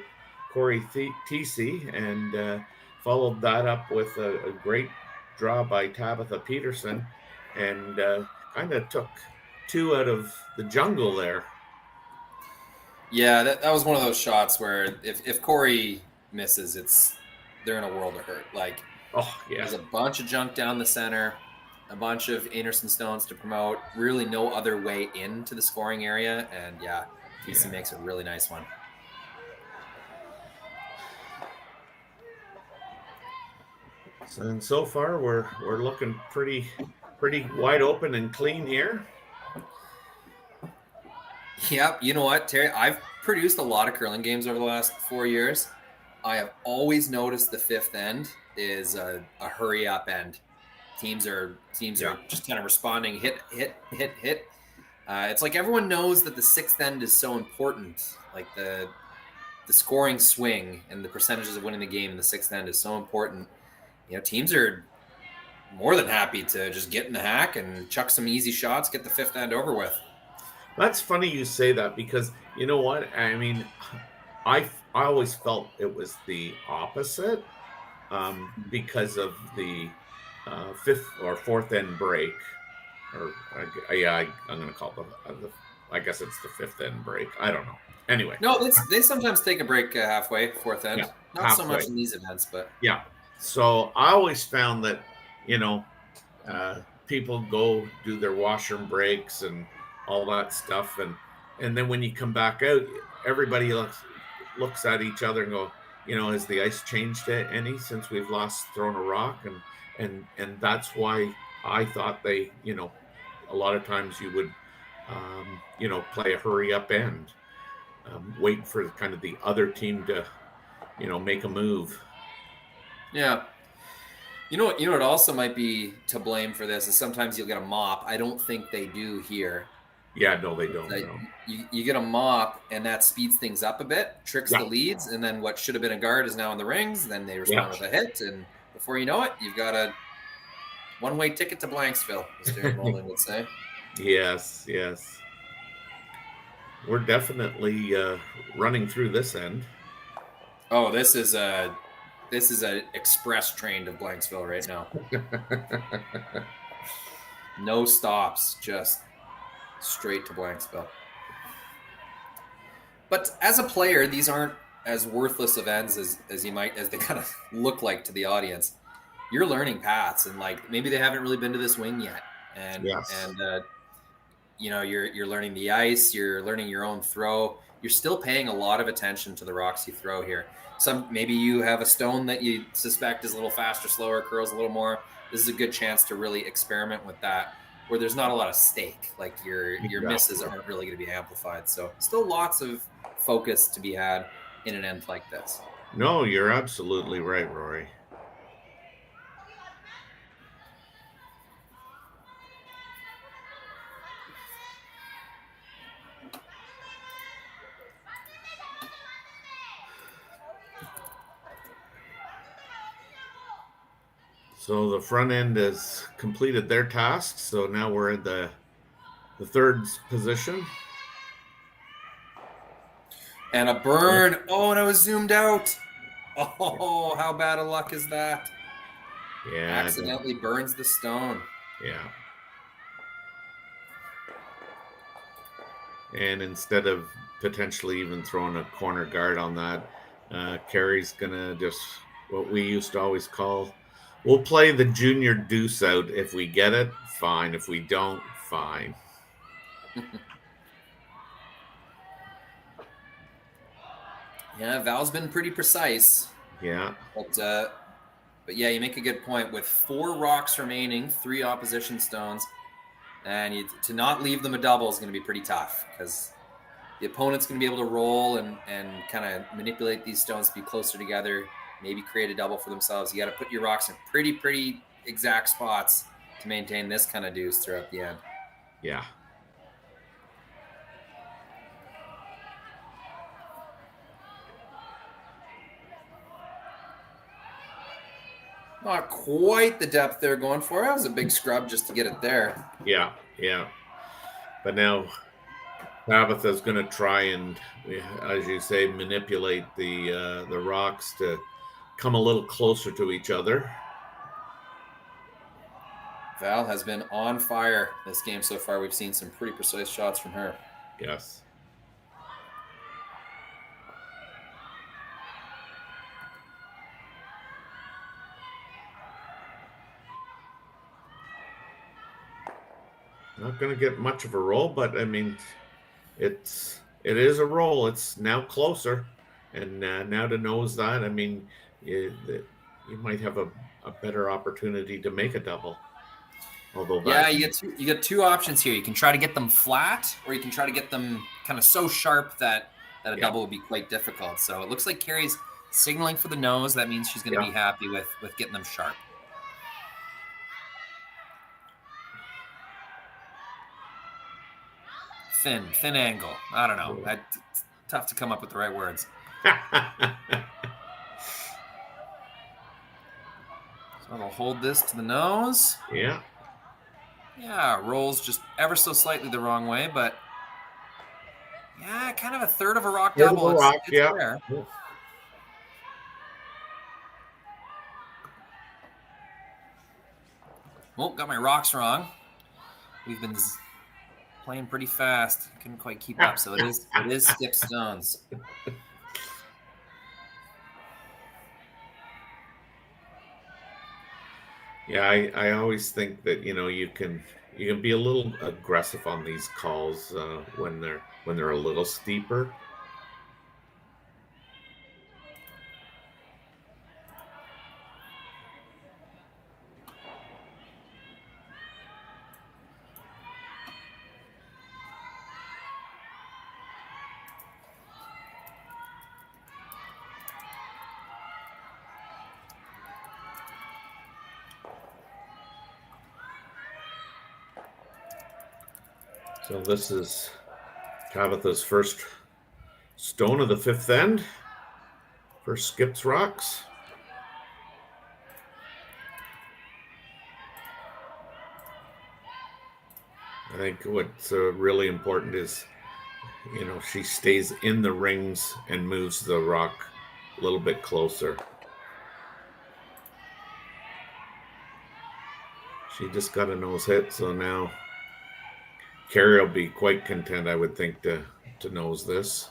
Corey TC, and followed that up with a great draw by Tabitha Peterson, and kind of took 2 out of the jungle there. Yeah, that was one of those shots where if Corey misses, they're in a world of hurt. Like, there's a bunch of junk down the center, a bunch of Einarson stones to promote, really no other way into the scoring area, and TC makes a really nice one. And so far we're looking pretty wide open and clean here. Yep, you know what, Terry? I've produced a lot of curling games over the last 4 years. I have always noticed the 5th end is a hurry up end. Teams are just kind of responding, hit. It's like everyone knows that the sixth end is so important. Like the scoring swing and the percentages of winning the game in the sixth end is so important. You know, teams are more than happy to just get in the hack and chuck some easy shots, get the fifth end over with. That's funny you say that, because you know what? I mean, I always felt it was the opposite, because of the fifth or fourth end break. Or I'm going to call it I guess it's the fifth end break. I don't know. Anyway. No, they sometimes take a break halfway, fourth end. Yeah, Not halfway. so much in these events, but. Yeah. So I always found that, you know, people go do their washroom breaks and all that stuff. And then when you come back out, everybody looks at each other and go, you know, has the ice changed any since we've last thrown a rock? And that's why I thought they, you know, a lot of times you would, you know, play a hurry up end, wait for kind of the other team to, you know, make a move. Yeah. You know what also might be to blame for this is sometimes you'll get a mop. I don't think they do here. Yeah, no, they don't. Like, no. You get a mop, and that speeds things up a bit, tricks the leads, and then what should have been a guard is now in the rings. Then they respond with a hit, and before you know it, you've got a one-way ticket to Blanksville, as Darren Mullen would say. Yes. We're definitely running through this end. Oh, this is a express train to Blanksville right now. No stops, just straight to Blanksville. But as a player, these aren't as worthless events as they kind of look like to the audience. You're learning paths, and like maybe they haven't really been to this wing yet, and you know, you're learning the ice, you're learning your own throw. You're still paying a lot of attention to the rocks you throw here. Maybe you have a stone that you suspect is a little faster, slower, curls a little more. This is a good chance to really experiment with that, where there's not a lot of stake. Like your misses aren't really going to be amplified. So still lots of focus to be had in an end like this. No, you're absolutely right, Rory. So the front end has completed their task. So now we're in the third position. And a burn. Oh, and I was zoomed out. Oh, how bad of luck is that? Yeah. Accidentally burns the stone. Yeah. And instead of potentially even throwing a corner guard on that, Kerri's going to just, what we used to always call, we'll play the junior deuce out. If we get it, fine. If we don't, fine. Yeah, Val's been pretty precise. Yeah. But yeah, you make a good point. With 4 rocks remaining, 3 opposition stones, and to not leave them a double is going to be pretty tough, because the opponent's going to be able to roll and kind of manipulate these stones to be closer together, maybe create a double for themselves. You got to put your rocks in pretty exact spots to maintain this kind of deuce throughout the end. Yeah. Not quite the depth they're going for. That was a big scrub just to get it there. Yeah. But now Tabitha's going to try and, as you say, manipulate the rocks to come a little closer to each other. Val has been on fire this game so far. We've seen some pretty precise shots from her. Yes. Not going to get much of a roll, but I mean, it is a roll. It's now closer, and now to nose that, I mean, you might have a better opportunity to make a double. Although you get two options here. You can try to get them flat, or you can try to get them kind of so sharp that a double would be quite difficult. So it looks like Kerri's signaling for the nose. That means she's going to be happy with getting them sharp. thin angle. I don't know. It's tough to come up with the right words. So I'll hold this to the nose. Yeah. Yeah, rolls just ever so slightly the wrong way, but yeah, kind of a third of a rock double. It's there. Yeah. Oh, got my rocks wrong. We've been playing pretty fast. Couldn't quite keep up, so it is skip stones. Yeah, I always think that you can be a little aggressive on these calls when they're a little steeper. So this is Tabitha's first stone of the fifth end. First skips rocks. I think what's really important is, she stays in the rings and moves the rock a little bit closer. She just got a nose hit, so now Kerri will be quite content, I would think, to nose this.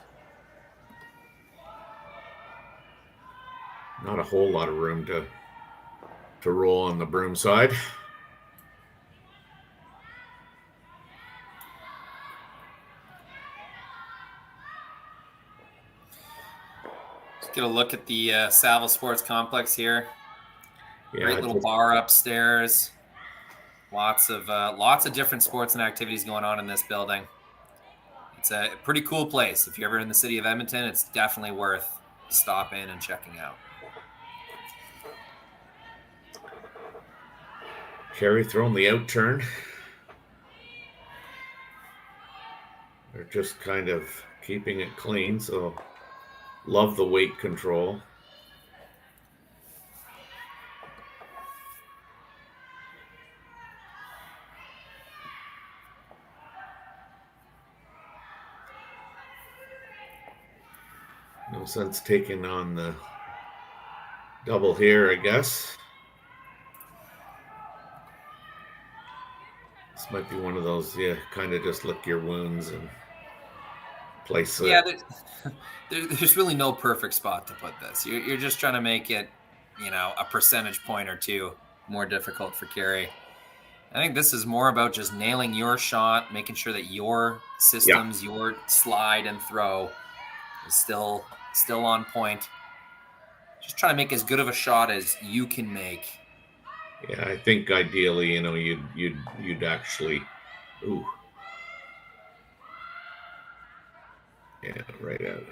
Not a whole lot of room to roll on the broom side. Let's get a look at the Saville Sports Complex here. Yeah, great little bar upstairs. Lots of different sports and activities going on in this building. It's a pretty cool place. If you're ever in the city of Edmonton, it's definitely worth stopping and checking out. Kerri throwing the out turn. They're just kind of keeping it clean, so love the weight control. No sense taking on the double here, I guess. This might be one of those, kind of just lick your wounds and place it. Yeah, there's really no perfect spot to put this. You're just trying to make it, a percentage point or two more difficult for Kerri. I think this is more about just nailing your shot, making sure that your systems, your slide and throw is still on point. Just trying to make as good of a shot as you can make. Yeah, I think ideally, you'd actually, yeah, right out.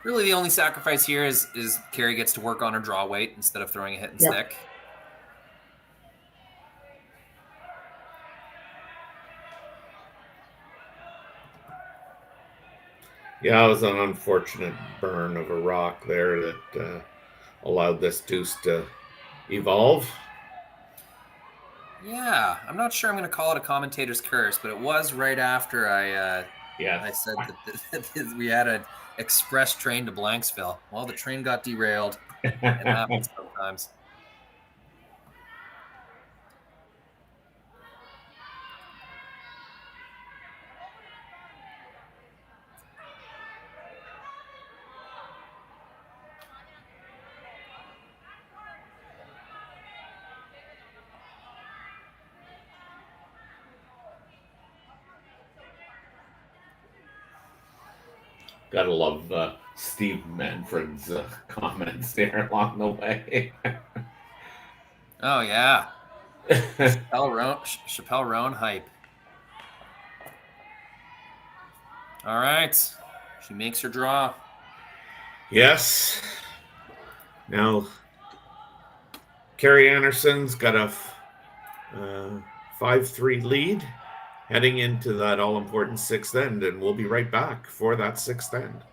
Really, the only sacrifice here is Kerri gets to work on her draw weight instead of throwing a hit and stick. Yeah, it was an unfortunate burn of a rock there that allowed this deuce to evolve. Yeah, I'm not sure I'm going to call it a commentator's curse, but it was right after I said that we had an express train to Blanksville. Well, the train got derailed. It happens sometimes. Gotta love Steve Manfred's comments there along the way. Oh, yeah. Chappelle Roan hype. All right. She makes her draw. Yes. Now, Kerri Einarson's got a 5-3 lead heading into that all-important sixth end, and we'll be right back for that sixth end.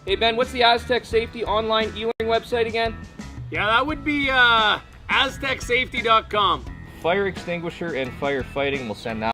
Hey Ben, what's the Aztec Safety online e-learning website again? Yeah, that would be aztecsafety.com. Fire extinguisher and firefighting, we'll send that.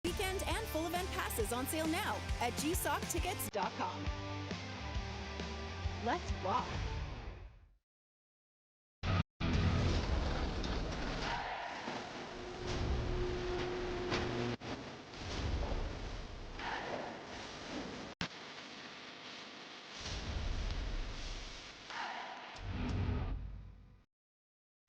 Weekend and full event passes on sale now at gsocktickets.com. Let's rock.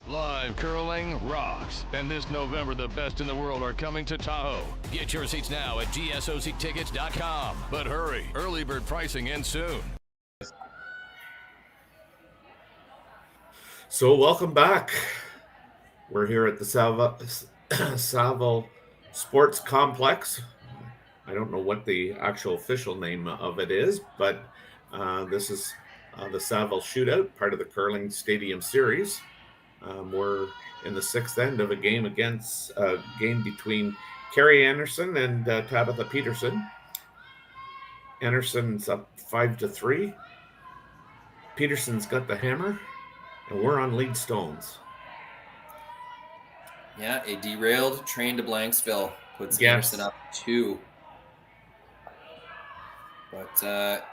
Live curling rocks. And this November, the best in the world are coming to Tahoe. Get your seats now at gsocktickets.com. But hurry, early bird pricing ends soon. So welcome back. We're here at the Saville Sports Complex. I don't know what the actual official name of it is, but this is the Saville Shootout, part of the Curling Stadium Series. We're in the sixth end of a game between Kerri Einarson and Tabitha Peterson. Anderson's up 5-3. Peterson's got the hammer, and we're on lead stones. Yeah, a derailed train to Blanksville puts Anderson up 2. But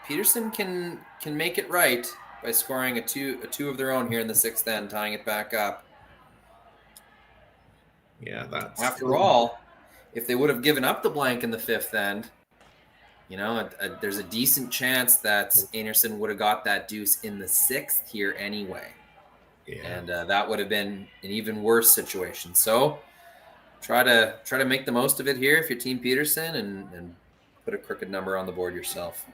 Peterson can make it right by scoring a two of their own here in the sixth end, tying it back up. Yeah, that's... After all, if they would have given up the blank in the fifth end, you know, there's a decent chance that Einarson would have got that deuce in the sixth here anyway. Yeah. And that would have been an even worse situation. So try to make the most of it here if you're Team Peterson and put a crooked number on the board yourself.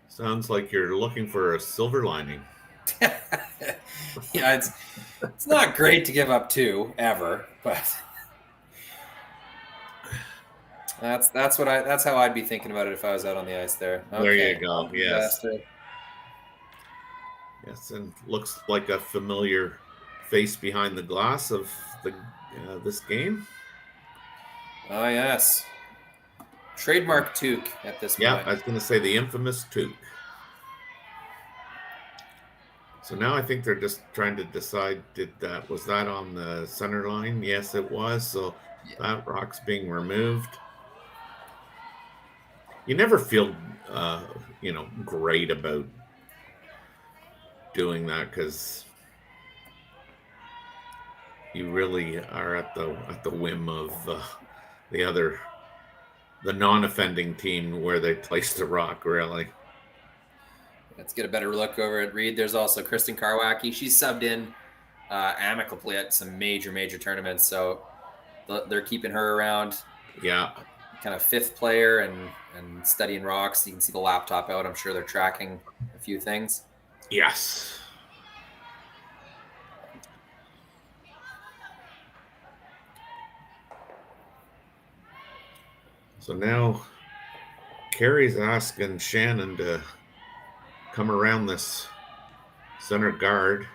Sounds like you're looking for a silver lining. Yeah, it's not great to give up 2 ever, but that's how I'd be thinking about it if I was out on the ice there. Okay. There you go. Yes. Yes, and looks like a familiar face behind the glass of this game. Oh yes. Trademark toque at this point. Yeah, I was going to say the infamous toque. So now I think they're just trying to decide, was that on the center line? Yes, it was. So that rock's being removed. You never feel, great about doing that because you really are at the whim of the non-offending team where they place the rock, really. Let's get a better look over at Reed. There's also Kristen Karwacki. She's subbed in amicably at some major tournaments, so they're keeping her around. Yeah. Kind of fifth player and studying rocks. You can see the laptop out. I'm sure they're tracking a few things. Yes. So now Kerri's asking Shannon to come around this center guard.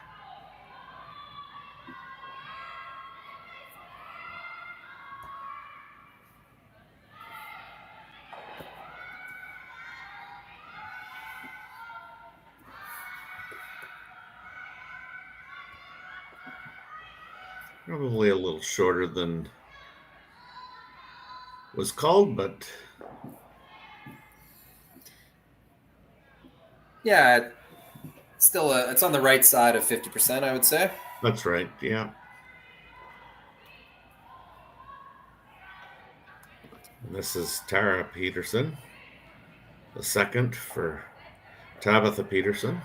Probably a little shorter than was called, but yeah, still it's on the right side of 50%, I would say. That's right. Yeah. And this is Tara Peterson, the second for Tabitha Peterson.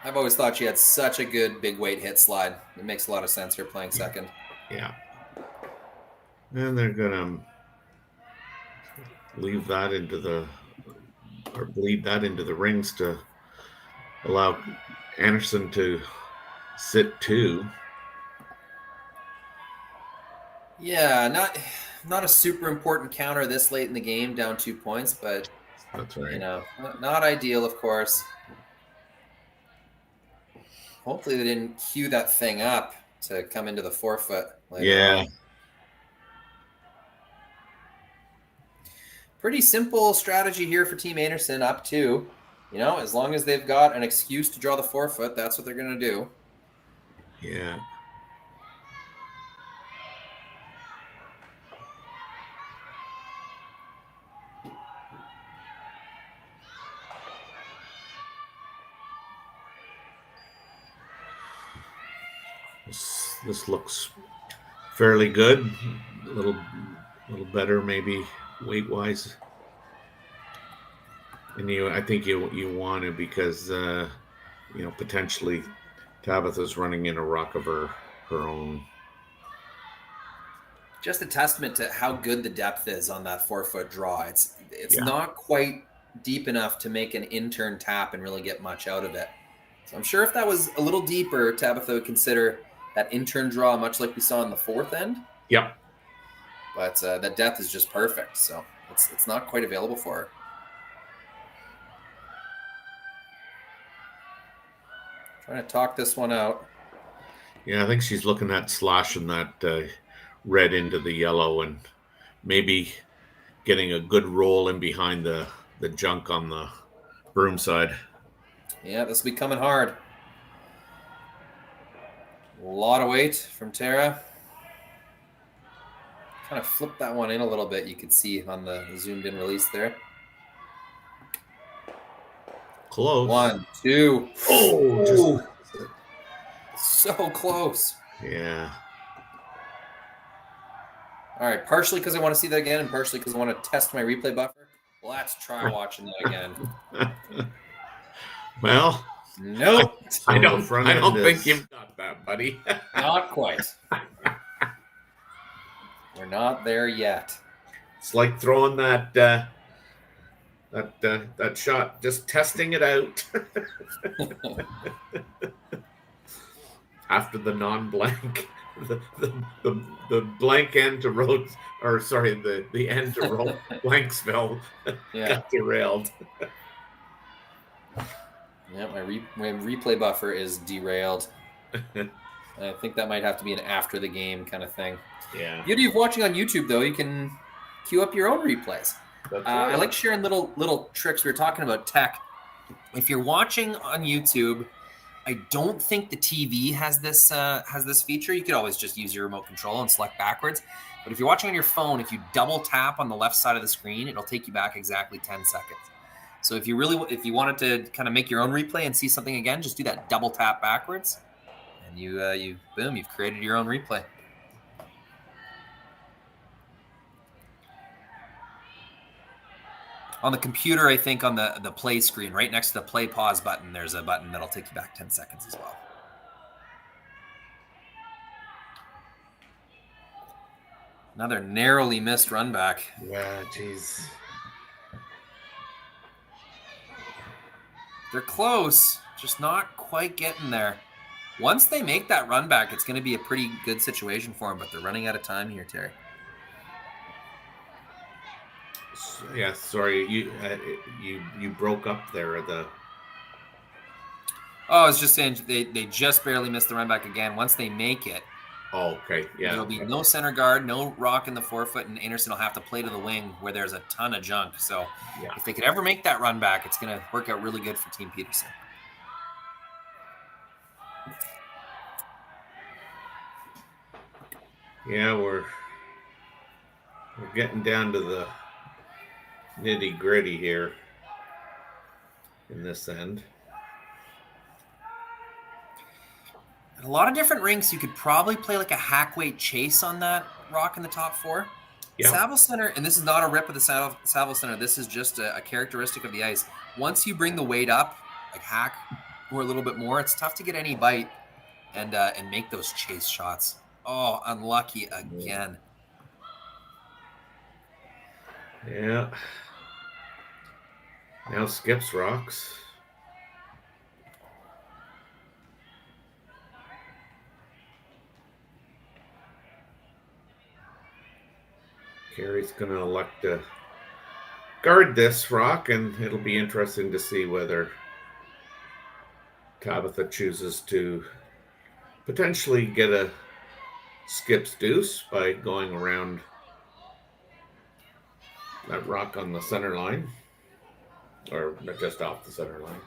I've always thought she had such a good big weight hit slide. It makes a lot of sense her playing second. Yeah. And they're going to bleed that into the rings to allow Anderson to sit 2. Yeah, not a super important counter this late in the game, down 2 points, but that's right. Not ideal, of course. Hopefully they didn't cue that thing up to come into the forefoot later on. Pretty simple strategy here for Team Einarson, up 2. As long as they've got an excuse to draw the forefoot, that's what they're going to do. Yeah. This looks fairly good. A little better, maybe weight-wise. And I think you want to, because potentially Tabitha's running in a rock of her own. Just a testament to how good the depth is on that forefoot draw. It's Yeah. not quite deep enough to make an in-turn tap and really get much out of it. So I'm sure if that was a little deeper, Tabitha would consider that in-turn draw much like we saw in the fourth end. Yep. But that depth is just perfect, so it's not quite available for her. Trying to talk this one out. Yeah, I think she's looking at slashing that red into the yellow and maybe getting a good roll in behind the junk on the broom side. Yeah, this will be coming hard. A lot of weight from Tara. Kind of flipped that one in a little bit. You could see on the zoomed in release there. Close. 1, 2. Oh, So close. Yeah. All right, partially because I want to see that again and partially because I want to test my replay buffer. Let's try watching that again. Well, nope. I don't think you've got that, buddy. Not quite. We're not there yet. It's like throwing that shot, just testing it out. After the non-blank, the blank end to Rhodes, or sorry, the end to Blanksville got derailed. Yeah, my replay buffer is derailed. I think that might have to be an after the game kind of thing. Yeah. Beauty of watching on YouTube, though, you can queue up your own replays. That's right. I like sharing little tricks. We were talking about tech. If you're watching on YouTube, I don't think the TV has this feature. You could always just use your remote control and select backwards. But if you're watching on your phone, if you double tap on the left side of the screen, it'll take you back exactly 10 seconds. So if you wanted to kind of make your own replay and see something again, just do that double tap backwards, and you've created your own replay. On the computer, I think on the play screen, right next to the play pause button, there's a button that'll take you back 10 seconds as well. Another narrowly missed run back. Yeah, jeez. They're close, just not quite getting there. Once they make that run back, it's going to be a pretty good situation for them, but they're running out of time here, Terry. Yeah, sorry, you broke up there. I was just saying they just barely missed the run back again. Once they make it, okay, yeah, there'll be no center guard, no rock in the forefoot, and Einarson will have to play to the wing where there's a ton of junk. So if they could ever make that run back, it's going to work out really good for Team Peterson. Yeah, we're getting down to the nitty gritty here in this end. A lot of different rinks, you could probably play like a hack weight chase on that rock in the top 4. Yeah. Saville Center, and this is not a rip of the Saville Center. This is just a characteristic of the ice. Once you bring the weight up, like hack or a little bit more, it's tough to get any bite and make those chase shots. Oh, unlucky again. Yeah. Now Skips rocks. Kerri's going to elect to guard this rock, and it'll be interesting to see whether Tabitha chooses to potentially get a Skips deuce by going around that rock on the center line, or just off the center line.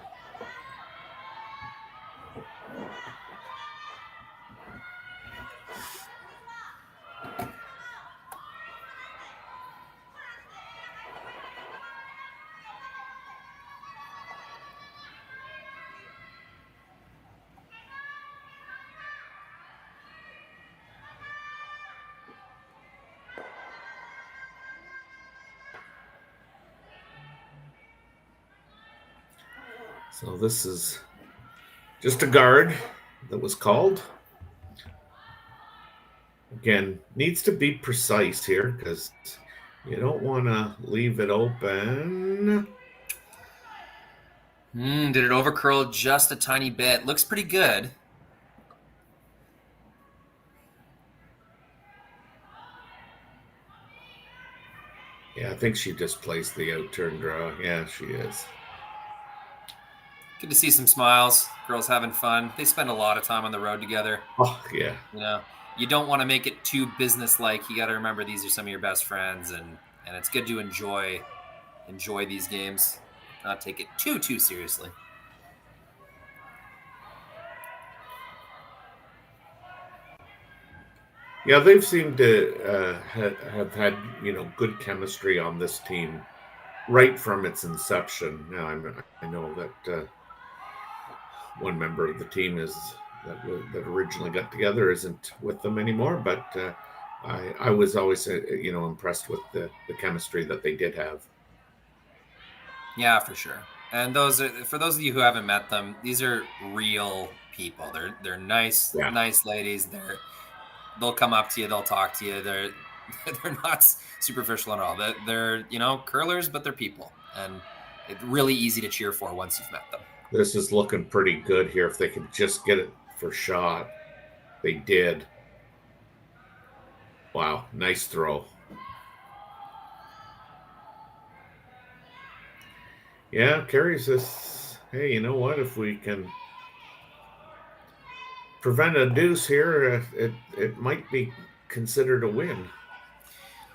So this is just a guard that was called. Again, needs to be precise here because you don't want to leave it open. Did it overcurl just a tiny bit? Looks pretty good. Yeah, I think she displaced the out-turn draw. Yeah, she is. Good to see some smiles. Girls having fun. They spend a lot of time on the road together. Oh, yeah. You know, you don't want to make it too business-like. You got to remember these are some of your best friends, and it's good to enjoy these games. Not take it too seriously. Yeah, they've seemed to have had, good chemistry on this team right from its inception. Now, I know that one member of the team that originally got together isn't with them anymore, but I was always, impressed with the chemistry that they did have. Yeah, for sure. And for those of you who haven't met them, these are real people. They're nice, nice ladies. They'll come up to you, they'll talk to you. They're not superficial at all. They're curlers, but they're people, and it's really easy to cheer for once you've met them. This is looking pretty good here. If they could just get it for shot, they did. Wow, nice throw. Yeah, Kerri says, hey, you know what? If we can prevent a deuce here, it might be considered a win.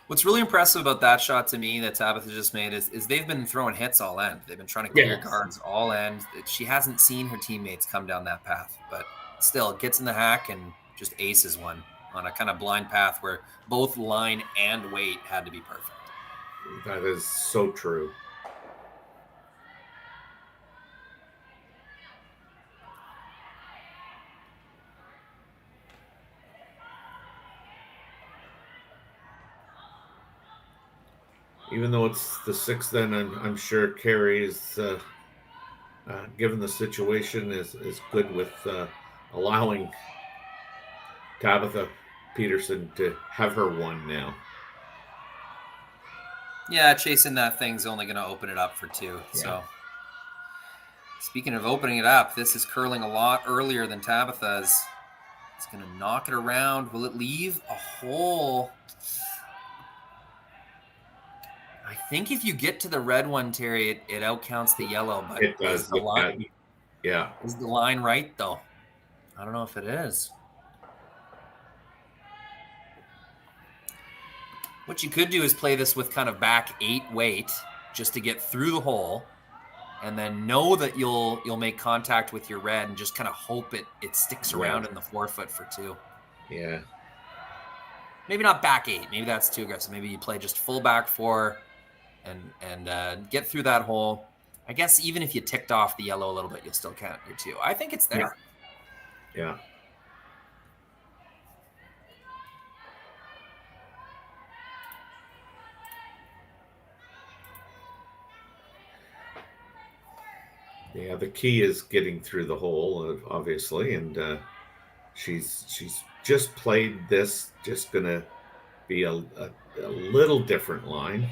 What's really impressive about that shot to me that Tabitha just made is they've been throwing hits all end. They've been trying to clear guards all end. She hasn't seen her teammates come down that path, but still gets in the hack and just aces one on a kind of blind path where both line and weight had to be perfect. That is so true. Even though it's the sixth, then I'm sure Kerri is, given the situation, is good with allowing Tabitha Peterson to have her one now. Yeah, chasing that thing's only going to open it up for two. Yeah. So, speaking of opening it up, this is curling a lot earlier than Tabitha's. It's going to knock it around. Will it leave a hole? I think if you get to the red one, Terry, it outcounts the yellow. But it does. Is the line, yeah. Is the line right, though? I don't know if it is. What you could do is play this with kind of back 8 weight just to get through the hole, and then know that you'll make contact with your red and just kind of hope it sticks around in the forefoot for 2. Yeah. Maybe not back 8. Maybe that's too aggressive. Maybe you play just full back 4 and get through that hole. I guess even if you ticked off the yellow a little bit, you'll still count your 2. I think it's there. Yeah. Yeah, the key is getting through the hole, obviously, and she's just played this. Just gonna be a little different line.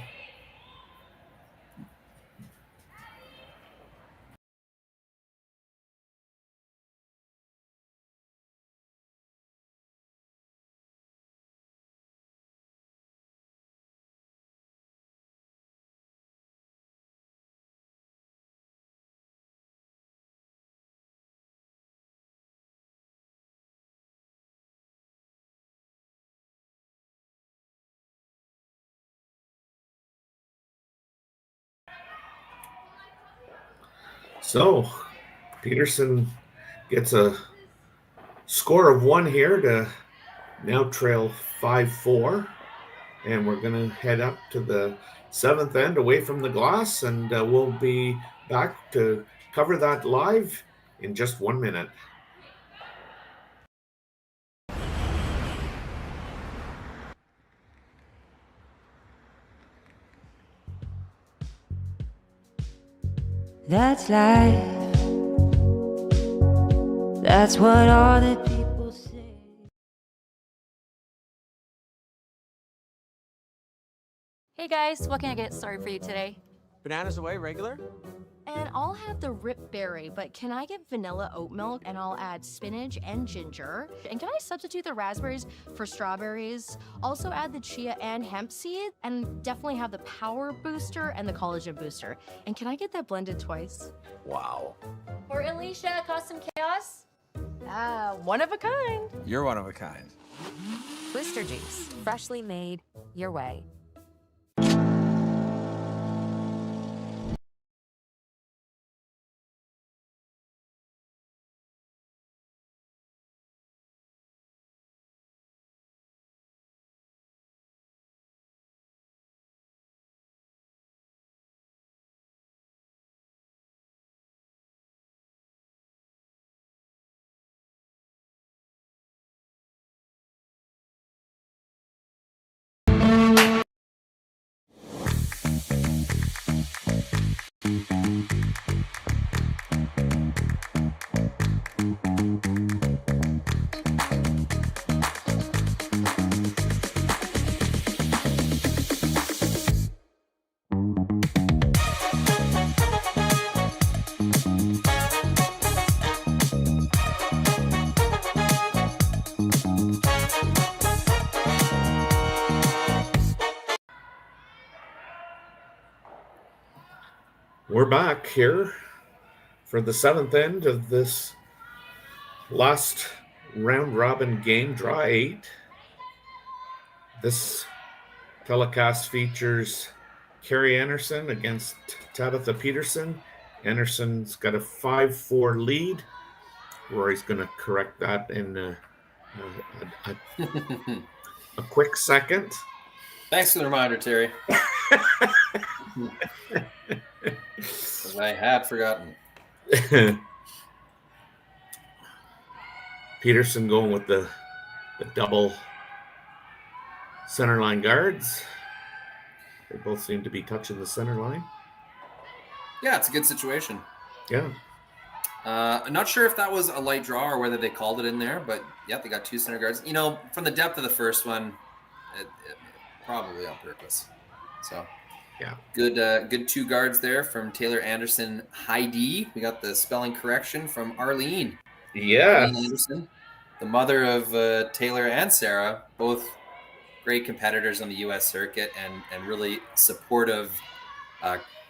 So Peterson gets a score of 1 here to now trail 5-4. And we're going to head up to the 7th end away from the glass, and we'll be back to cover that live in just 1 minute. That's life. That's what all the people say. Hey guys, what can I get started for you today? Bananas away, regular? And I'll have the rip berry, but can I get vanilla oat milk and I'll add spinach and ginger? And can I substitute the raspberries for strawberries? Also add the chia and hemp seed, and definitely have the power booster and the collagen booster. And can I get that blended twice? Wow. For Alicia, custom chaos? One of a kind. You're one of a kind. Booster juice, freshly made your way. We're back here for the 7th end of this last round robin game, draw 8. This telecast features Kerri Einarson against Tabitha Peterson. Anderson's got a 5-4 lead. Rory's going to correct that in a quick second. Thanks for the reminder, Terry. I had forgotten. Peterson going with the double center line guards. They both seem to be touching the center line. Yeah, it's a good situation. Yeah. I'm not sure if that was a light draw or whether they called it in there, but yeah, they got 2 center guards. You know, from the depth of the first one, it probably on purpose. So, yeah, good 2 guards there from Taylor Anderson Heidi. We got the spelling correction from Arlene. Yeah, Arlene Anderson, the mother of Taylor and Sarah, both great competitors on the U.S. circuit and really supportive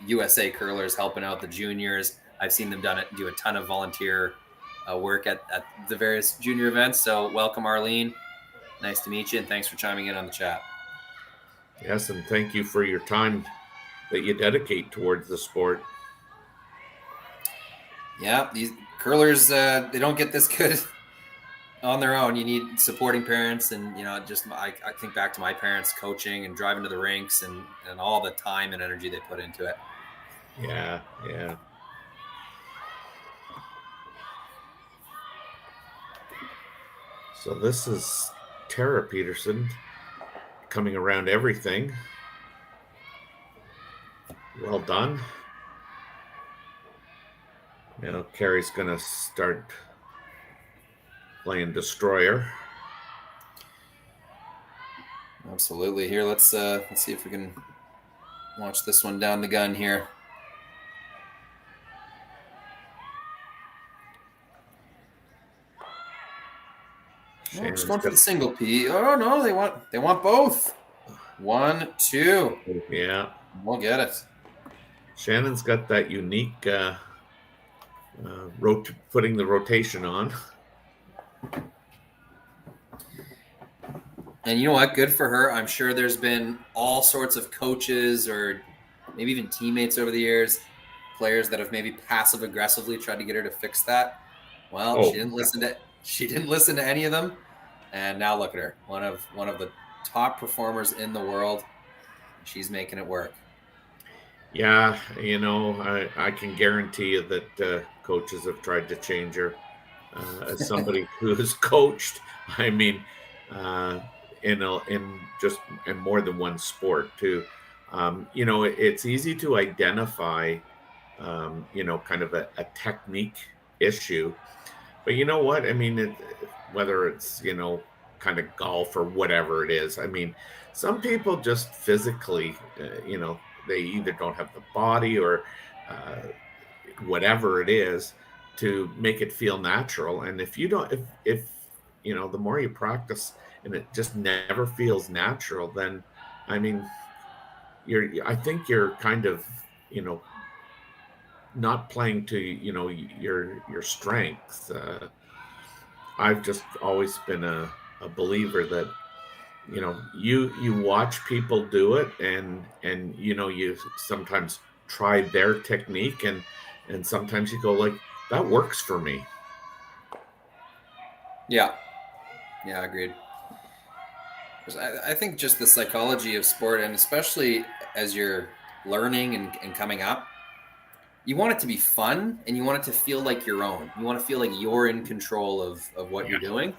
USA curlers, helping out the juniors. I've seen them do a ton of volunteer work at the various junior events. So welcome, Arlene. Nice to meet you, and thanks for chiming in on the chat. Yes, and thank you for your time that you dedicate towards the sport. Yeah, these curlers, they don't get this good on their own. You need supporting parents, and just I think back to my parents coaching and driving to the rinks and all the time and energy they put into it. Yeah. So this is Tara Peterson coming around everything. Well done. You know, Kerri's going to start playing Destroyer. Absolutely. Here, let's see if we can watch this one down the gun here. Oh, just going for the single P. Oh no, they want both. 1, 2. Yeah, we'll get it. Shannon's got that unique putting the rotation on. And you know what? Good for her. I'm sure there's been all sorts of coaches or maybe even teammates over the years, players that have maybe passive aggressively tried to get her to fix that. Well, she didn't listen to any of them. And now look at her, one of the top performers in the world. She's making it work. Yeah, you know, I can guarantee you that coaches have tried to change her. As somebody who has coached, I mean, in more than one sport too. You know, it's easy to identify, you know, kind of a technique issue, but you know what? I mean, whether it's, you know, kind of golf or whatever it is. I mean, some people just physically, you know, they either don't have the body or whatever it is to make it feel natural. And if you don't, if you know, the more you practice and it just never feels natural, then I mean, I think you're kind of, you know, not playing to, you know, your strengths. I've just always been a believer that, you know, you watch people do it and you know, you sometimes try their technique and sometimes you go like, that works for me. Yeah, agreed. I think just the psychology of sport, and especially as you're learning and coming up, you want it to be fun and you want it to feel like your own. You want to feel like you're in control of what you're doing.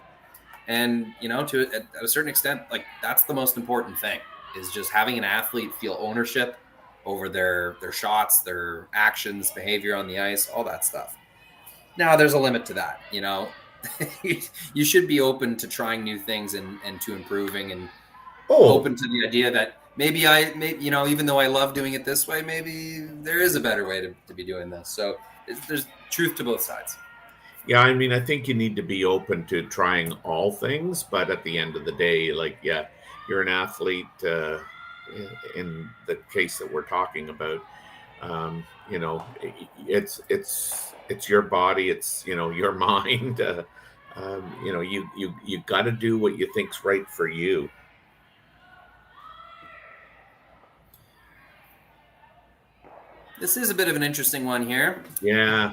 And, you know, at a certain extent, like that's the most important thing, is just having an athlete feel ownership over their shots, their actions, behavior on the ice, all that stuff. Now, there's a limit to that, you know. You should be open to trying new things and to improving and open to the idea that maybe you know, even though I love doing it this way, maybe there is a better way to be doing this. So there's truth to both sides. Yeah, I mean, I think you need to be open to trying all things, but at the end of the day, like, yeah, you're an athlete. In the case that we're talking about, you know, it's your body, it's, you know, your mind. You know, you got to do what you think's right for you. This is a bit of an interesting one here. Yeah.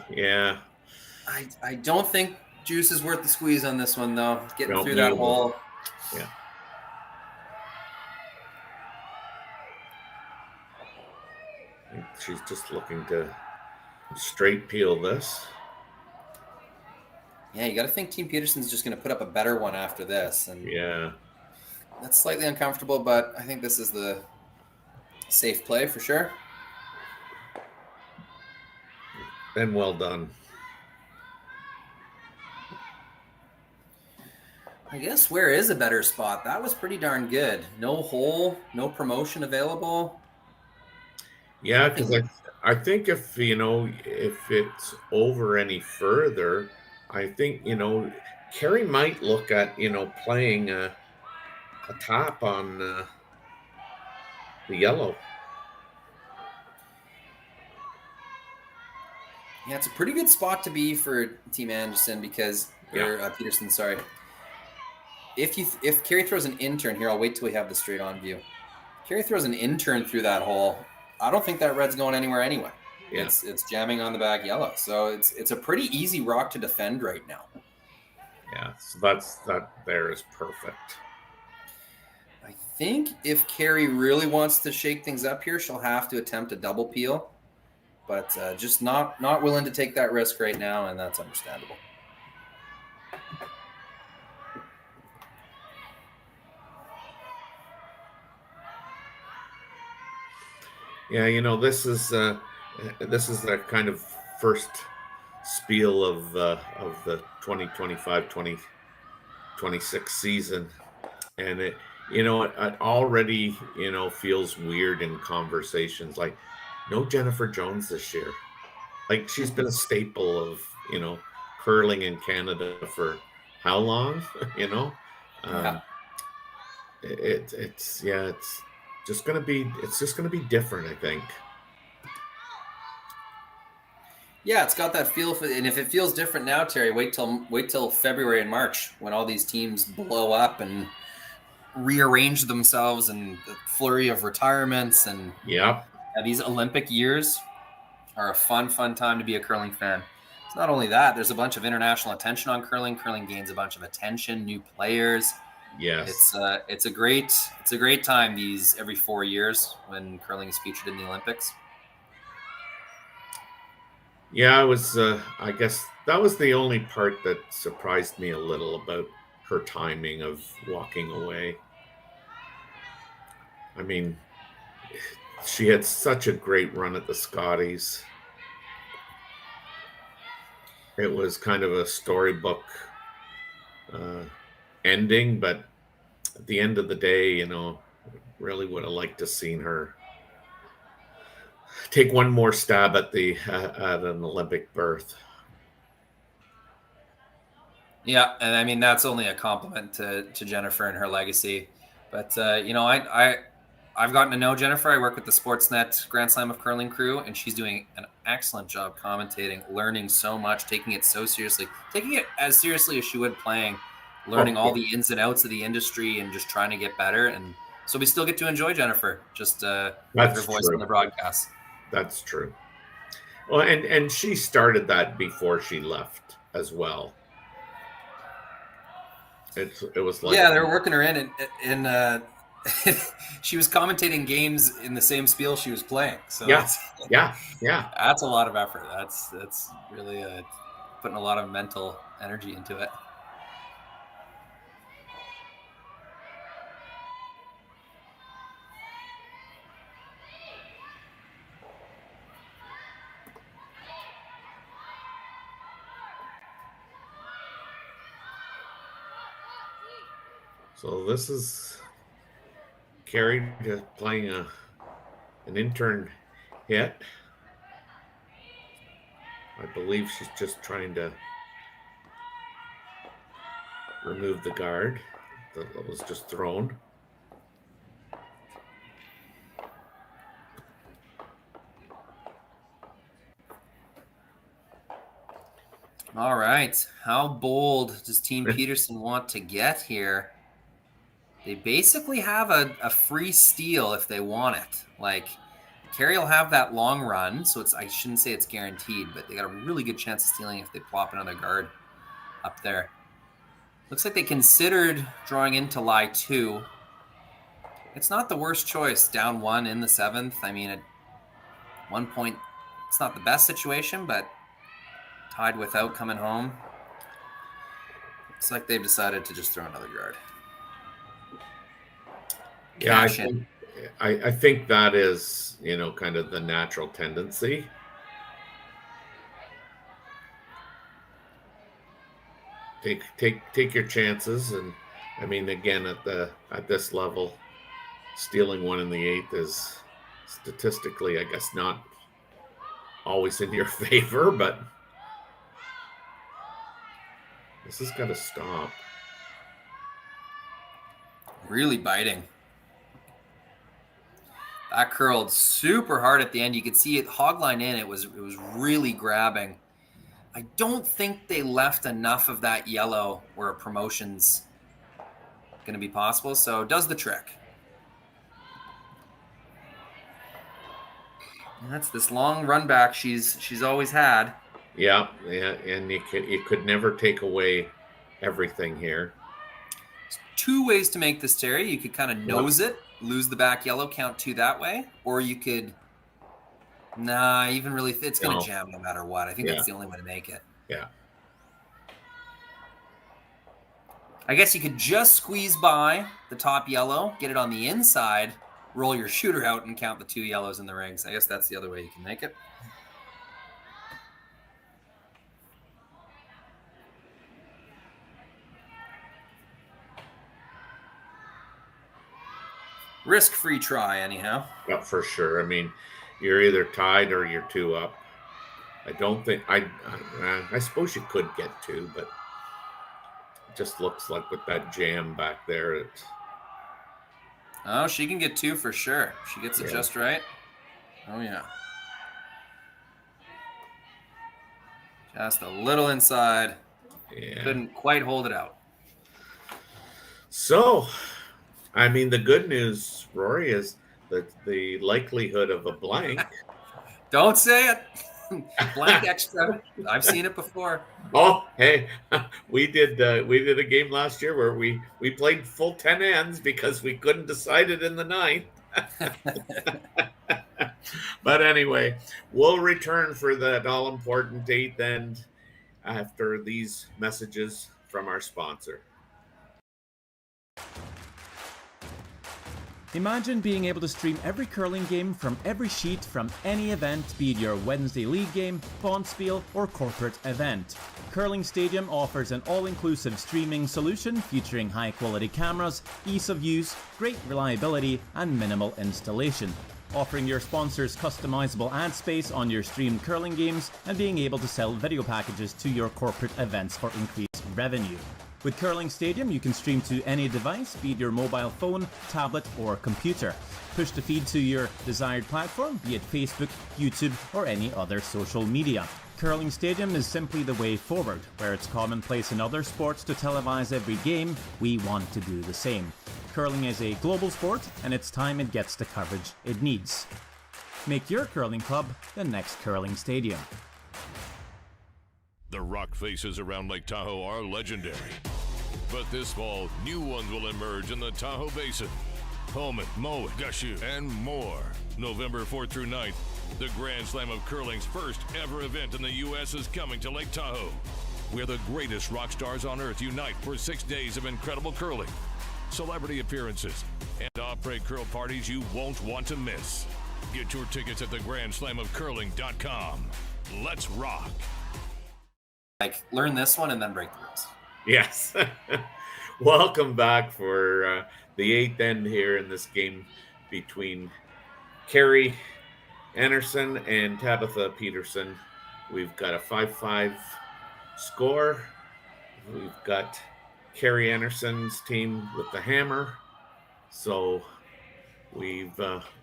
I don't think juice is worth the squeeze on this one, though. Getting through that hole. Yeah. I think she's just looking to straight peel this. Yeah, you got to think Team Peterson's just going to put up a better one after this. And yeah, that's slightly uncomfortable, but I think this is the safe play for sure. And well done. I guess where is a better spot? That was pretty darn good. No hole, no promotion available. Yeah, because I think if, you know, if it's over any further, I think, you know, Kerri might look at, you know, playing a top on the yellow. Yeah, it's a pretty good spot to be for Team Anderson because Peterson, sorry. If Kerri throws an intern here, I'll wait till we have the straight on view. Kerri throws an intern through that hole. I don't think that red's going anywhere anyway. Yeah. It's jamming on the back yellow. So it's a pretty easy rock to defend right now. Yeah, so that there is perfect. I think if Kerri really wants to shake things up here, she'll have to attempt a double peel. But just not willing to take that risk right now, and that's understandable. Yeah, you know, this is the kind of first spiel of the 2025-2026 season, and it already feels weird in conversations like no Jennifer Jones this year. Like she's been a staple of curling in Canada for how long? It's just gonna be different, I think. Yeah, it's got that feel for, and if it feels different now, Terry, wait till February and March when all these teams blow up and rearrange themselves, and the flurry of retirements, and these Olympic years are a fun time to be a curling fan. It's not only that; there's a bunch of international attention on curling. Curling gains a bunch of attention, new players. Yes, it's a great time these every 4 years when curling is featured in the Olympics. Yeah, I guess that was the only part that surprised me a little about her timing of walking away. I mean, she had such a great run at the Scotties. It was kind of a storybook ending, but at the end of the day, really would have liked to seen her take one more stab at an Olympic berth. Yeah, and I mean that's only a compliment to Jennifer and her legacy. But I've gotten to know Jennifer. I work with the Sportsnet Grand Slam of Curling crew, and she's doing an excellent job commentating, learning so much, taking it so seriously, taking it as seriously as she would playing, learning all the ins and outs of the industry, and just trying to get better. And so we still get to enjoy Jennifer, just with her voice on the broadcast. That's true. Well, and she started that before she left as well. It was like, yeah, they were working her in she was commentating games in the same spiel she was playing. So yeah. That's a lot of effort. That's really putting a lot of mental energy into it. So this is Kerri playing an intern hit. I believe she's just trying to remove the guard that was just thrown. All right. How bold does Team Peterson want to get here? They basically have a free steal if they want it. Like, Kerri will have that long run, so I shouldn't say it's guaranteed, but they got a really good chance of stealing if they plop another guard up there. Looks like they considered drawing into lie 2. It's not the worst choice, down 1 in the 7th. I mean, at one point, it's not the best situation, but tied without coming home. Looks like they've decided to just throw another guard. Yeah, I think that is, kind of the natural tendency. Take your chances, and I mean, again, at this level, stealing 1 in the 8th is statistically, I guess, not always in your favor, but this has got to stop. Really biting. That curled super hard at the end. You could see it hogline in. It was really grabbing. I don't think they left enough of that yellow where a promotion's going to be possible. So it does the trick. And that's this long run back she's always had. Yeah, and you could never take away everything here. There's 2 ways to make this, Terry. You could kind of nose it, lose the back yellow, count 2 that way, or you could it's going to jam no matter what. I think that's the only way to make it. Yeah. I guess you could just squeeze by the top yellow, get it on the inside, roll your shooter out, and count the 2 yellows in the rings. I guess that's the other way you can make it. risk-free try, anyhow. Yeah, for sure. I mean, you're either tied or you're 2 up. I don't think I suppose you could get 2, but it just looks like with that jam back there, it's. Oh, she can get 2 for sure. She gets it just right. Oh, yeah. Just a little inside. Yeah. Couldn't quite hold it out. So, I mean, the good news, Rory, is that the likelihood of a blank. Don't say it. Blank extra. I've seen it before. Oh, hey, we did a game last year where we played full 10 ends because we couldn't decide it in the ninth. But anyway, we'll return for that all-important 8th end after these messages from our sponsor. Imagine being able to stream every curling game from every sheet from any event, be it your Wednesday league game, bonspiel, or corporate event. Curling Stadium offers an all-inclusive streaming solution featuring high-quality cameras, ease of use, great reliability, and minimal installation. Offering your sponsors customizable ad space on your streamed curling games and being able to sell video packages to your corporate events for increased revenue. With Curling Stadium, you can stream to any device, be it your mobile phone, tablet, or computer. Push the feed to your desired platform, be it Facebook, YouTube, or any other social media. Curling Stadium is simply the way forward. Where it's commonplace in other sports to televise every game, we want to do the same. Curling is a global sport, and it's time it gets the coverage it needs. Make your curling club the next Curling Stadium. The rock faces around Lake Tahoe are legendary. But this fall, new ones will emerge in the Tahoe Basin. Homan, Mowat, Gushu, and more. November 4th through 9th, the Grand Slam of Curling's first ever event in the U.S. is coming to Lake Tahoe, where the greatest rock stars on earth unite for 6 days of incredible curling, celebrity appearances, and off-break curl parties you won't want to miss. Get your tickets at theGrandSlamOfCurling.com. Let's rock. Like, learn this one and then break the rules. Yes. Welcome back for the 8th end here in this game between Kerri Einarson and Tabitha Peterson. We've got a 5-5 score. We've got Kerri Einarson's team with the hammer. So we've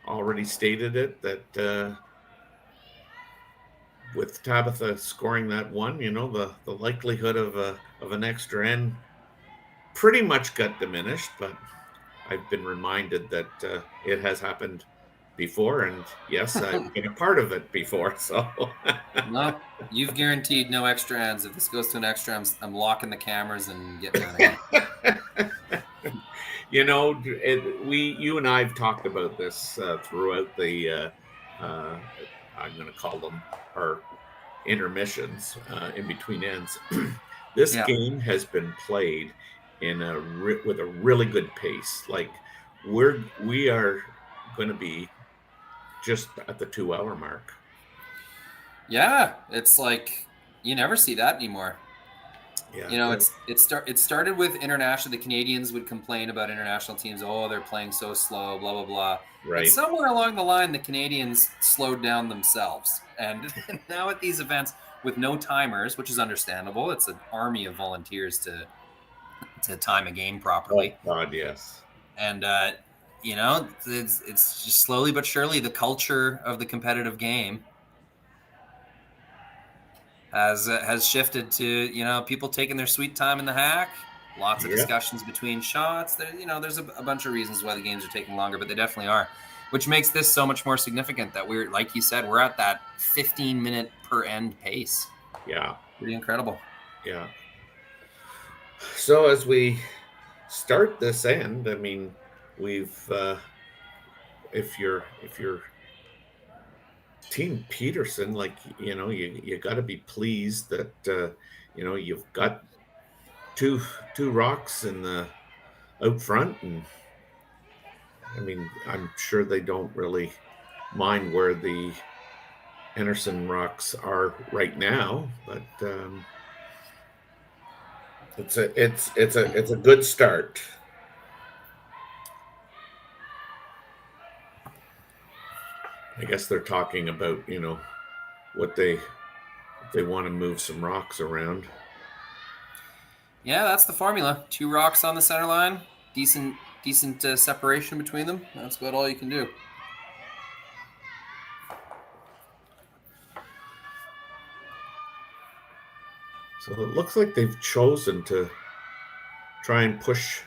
already stated it that with Tabitha scoring that one, you know, the likelihood of an extra end pretty much got diminished, but I've been reminded that it has happened before, and yes, I've been a part of it before, so. No, you've guaranteed no extra ends. If this goes to an extra, I'm locking the cameras and getting out of here. You know, you and I have talked about this throughout the, I'm going to call them our intermissions in between ends. This game has been played in with a really good pace. Like we are going to be just at the 2-hour mark. Yeah, it's like you never see that anymore. Yeah, you know, it started with international. The Canadians would complain about international teams. Oh, they're playing so slow, blah blah blah. Right. But somewhere along the line, the Canadians slowed down themselves, and now at these events with no timers, which is understandable. It's an army of volunteers to time a game properly. Oh God, yes. And you know, it's just slowly but surely the culture of the competitive game has shifted to, you know, people taking their sweet time in the hack. Lots of discussions between shots. There's a bunch of reasons why the games are taking longer, but they definitely are, which makes this so much more significant that we're, like you said, we're at that 15-minute per end pace. Yeah. Pretty incredible. Yeah. So as we start this end, I mean, we've if you're Team Peterson, like, you know, you got to be pleased that you know, you've got two rocks in the out front, and I mean, I'm sure they don't really mind where the Einarson rocks are right now, but it's a good start. I guess they're talking about, what they want to move some rocks around. Yeah, that's the formula. 2 rocks on the center line, decent separation between them. That's about all you can do. So it looks like they've chosen to try and push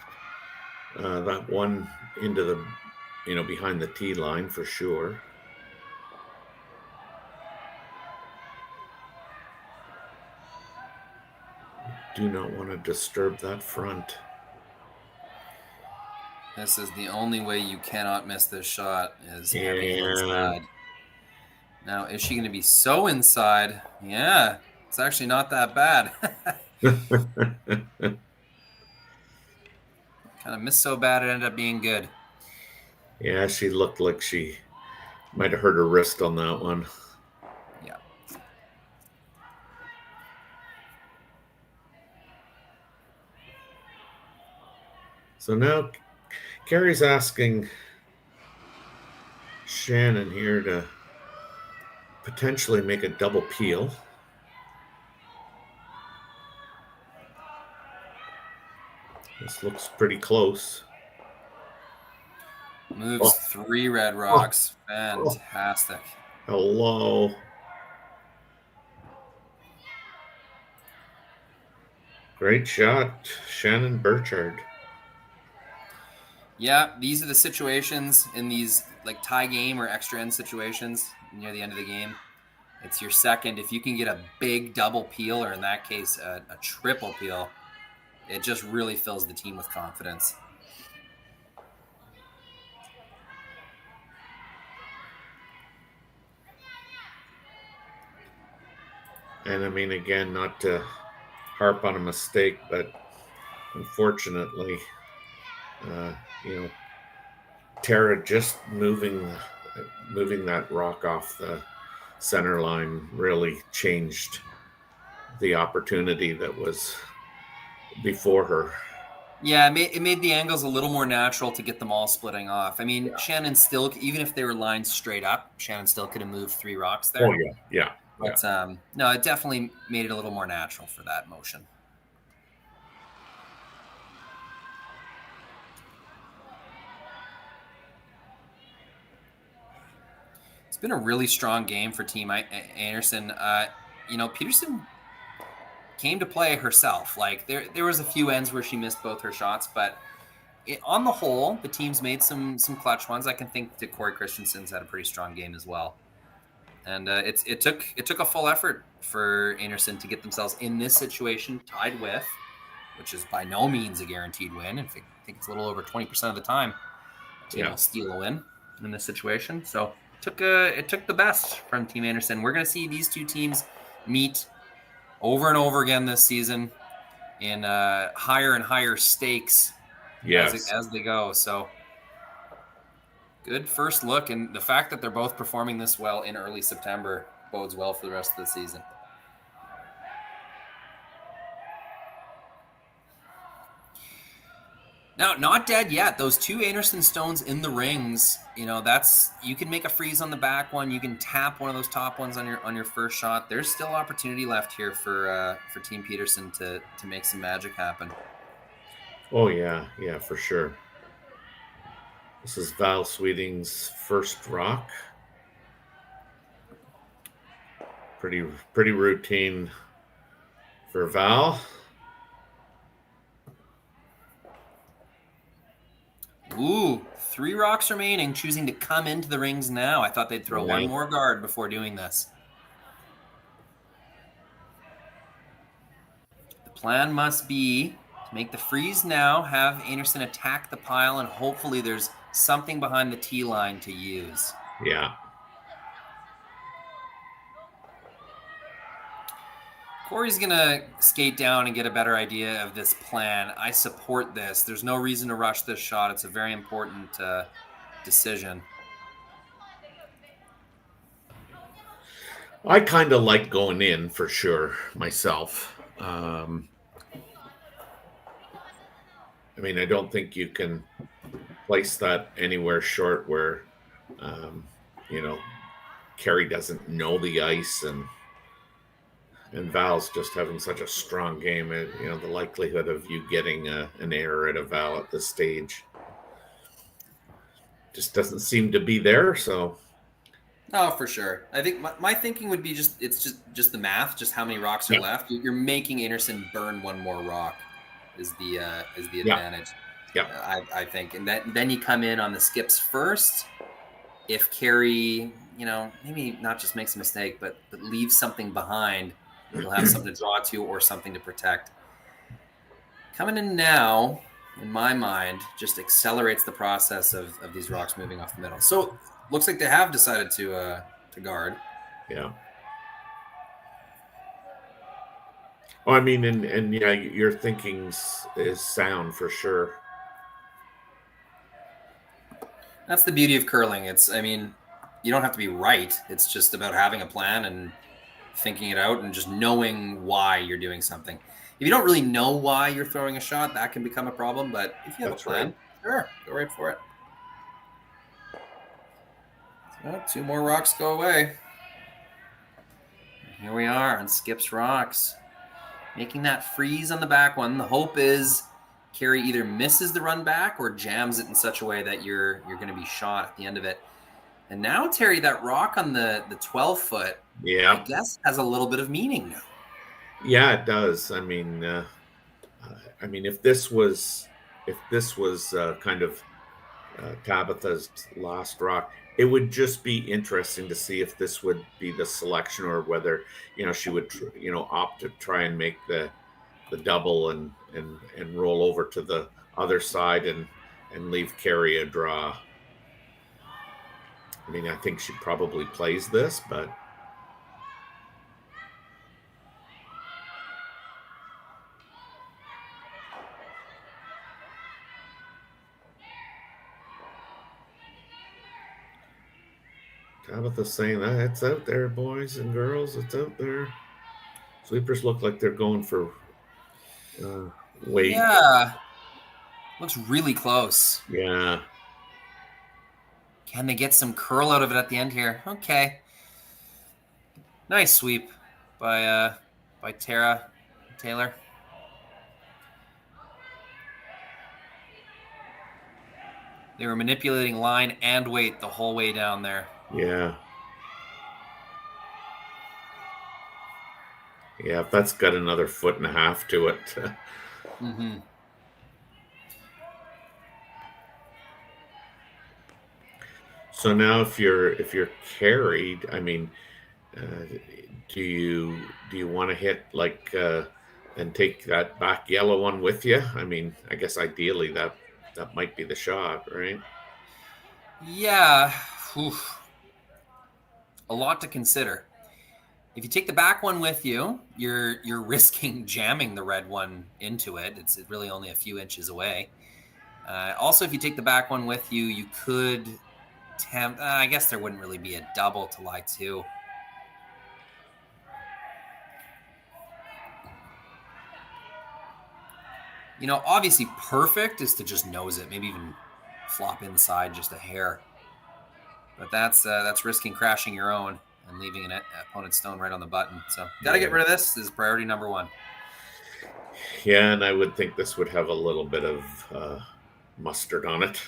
that one into the, behind the tee line for sure. Do not want to disturb that front. This is the only way you cannot miss this shot is heavy inside. Now, is she going to be so inside? Yeah, it's actually not that bad. Kind of missed so bad it ended up being good. Yeah, she looked like she might have hurt her wrist on that one. Yeah. So now Kerri's asking Shannon here to potentially make a double peel. This looks pretty close. Moves 3 red rocks. Fantastic. Hello. Great shot, Shannon Burchard. Yeah, these are the situations in these like tie game or extra end situations near the end of the game. It's your second. If you can get a big double peel, or in that case, a triple peel, it just really fills the team with confidence. And I mean, again, not to harp on a mistake, but unfortunately, Tara just moving that rock off the center line really changed the opportunity that was before her. Yeah, it made the angles a little more natural to get them all splitting off. I mean, Shannon still, even if they were lined straight up, Shannon still could have moved 3 rocks there. Oh, yeah. But no, it definitely made it a little more natural for that motion. It's been a really strong game for Team Einarson. Peterson came to play herself. Like there was a few ends where she missed both her shots, but on the whole, the team's made some clutch ones. I can think that Corey Christensen's had a pretty strong game as well. And it took a full effort for Einarson to get themselves in this situation, tied with, which is by no means a guaranteed win. In fact, I think it's a little over 20% of the time to steal a win in this situation. So it took the best from Team Einarson. We're going to see these two teams meet over and over again this season in higher and higher stakes as they go. So good first look, and the fact that they're both performing this well in early September bodes well for the rest of the season. Now, not dead yet. Those 2 Einarson stones in the rings, you can make a freeze on the back one. You can tap one of those top ones on your first shot. There's still opportunity left here for Team Peterson to make some magic happen. Oh yeah, for sure. This is Val Sweeting's first rock. Pretty routine for Val. Ooh, 3 rocks remaining, choosing to come into the rings now. I thought they'd throw one more guard before doing this. The plan must be to make the freeze now, have Einarson attack the pile, and hopefully there's something behind the tee line to use. Yeah. Corey's going to skate down and get a better idea of this plan. I support this. There's no reason to rush this shot. It's a very important decision. I kind of like going in for sure myself. I don't think you can place that anywhere short where, Kerri doesn't know the ice, and Val's just having such a strong game. The likelihood of you getting an error at a Val at this stage just doesn't seem to be there. So, oh, for sure. I think my thinking would be just the math, just how many rocks are left. You're making Einarson burn one more rock is the advantage. Yeah. I think, and then you come in on the skips first. If Kerri, maybe not just makes a mistake, but leaves something behind, you'll have something to draw to or something to protect. Coming in now, in my mind, just accelerates the process of these rocks moving off the middle. So looks like they have decided to guard. Yeah. Oh, I mean, and yeah, your thinking is sound for sure. That's the beauty of curling. You don't have to be right. It's just about having a plan and thinking it out and just knowing why you're doing something. If you don't really know why you're throwing a shot, that can become a problem. But if you have a plan, sure, go right for it. So 2 more rocks go away. And here we are on Skip's rocks. Making that freeze on the back one. The hope is Kerri either misses the run back or jams it in such a way that you're going to be shot at the end of it. And now, Terry, that rock on the 12-foot, I guess, has a little bit of meaning now. Yeah, it does. I mean, if this was kind of Tabitha's last rock, it would just be interesting to see if this would be the selection, or whether she would opt to try and make the double and roll over to the other side and leave Kerri a draw. I mean, I think she probably plays this, but Tabitha's saying that it's out there, boys and girls. It's out there. Sweepers look like they're going for weight. Yeah. Looks really close. Yeah. Can they get some curl out of it at the end here? Okay. Nice sweep by Taylor. They were manipulating line and weight the whole way down there. Yeah. Yeah, if that's got another 1.5 feet to it. Mm-hmm. So now, if you're carried, I mean, do you want to hit and take that back yellow one with you? I mean, I guess ideally that might be the shot, right? Yeah. Oof. A lot to consider. If you take the back one with you, you're risking jamming the red one into it. It's really only a few inches away. Also, if you take the back one with you, you could attempt. I guess there wouldn't really be a double to lie to. Obviously perfect is to just nose it, maybe even flop inside just a hair. But that's risking crashing your own and leaving an opponent's stone right on the button. So got to get rid of this. This is priority number 1. Yeah, and I would think this would have a little bit of mustard on it.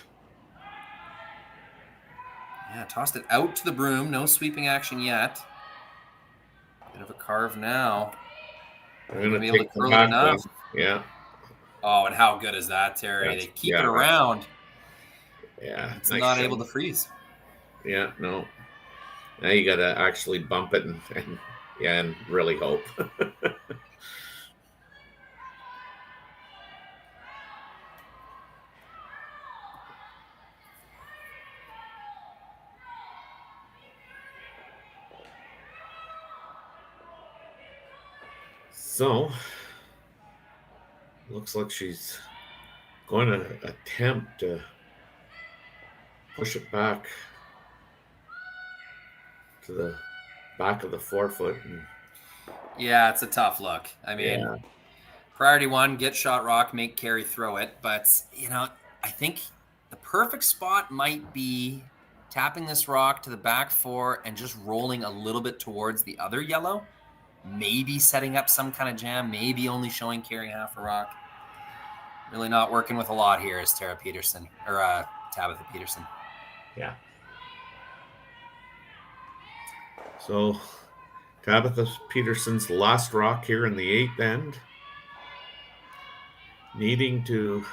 Yeah, tossed it out to the broom. No sweeping action yet. Bit of a carve now. I'm going to be able to curl it enough. Yeah. Oh, and how good is that, Terry? They keep it around. Yeah. It's not able to freeze. Yeah, no. Now you got to actually bump it and really hope. So, looks like she's going to attempt to push it back to the back of the 4-foot. Yeah, it's a tough look. I mean, priority 1, get shot rock, make Kerri throw it. But, I think the perfect spot might be tapping this rock to the back four and just rolling a little bit towards the other yellow. Maybe setting up some kind of jam, maybe only showing Kerri half a rock. Really not working with a lot here is Tabitha Peterson. Yeah. So Tabitha Peterson's last rock here in the 8th end. Needing to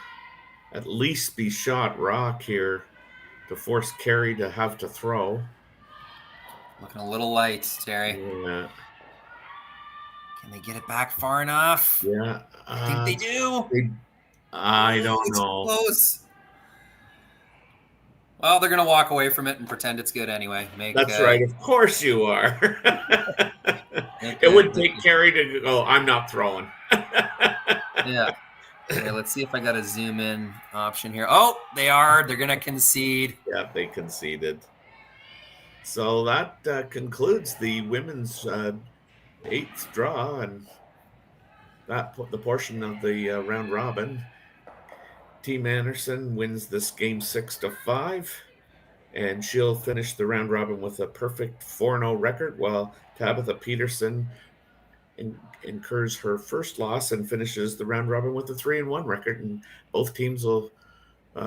at least be shot rock here to force Kerri to have to throw. Looking a little light, Terry. Yeah. Can they get it back far enough? Yeah. I think they do. I don't It's know. Close. Well, they're going to walk away from it and pretend it's good anyway. That's right. Of course you are. It would take Kerri to go, I'm not throwing. Yeah. Okay, let's see if I got a zoom in option here. Oh, they are. They're going to concede. Yeah, they conceded. So that concludes the women's 8th draw and the portion of the round robin. Team Einarson wins this game 6-5, and she'll finish the round robin with a perfect 4-0 record, while Tabitha Peterson incurs her first loss and finishes the round robin with a 3-1 record. And both teams will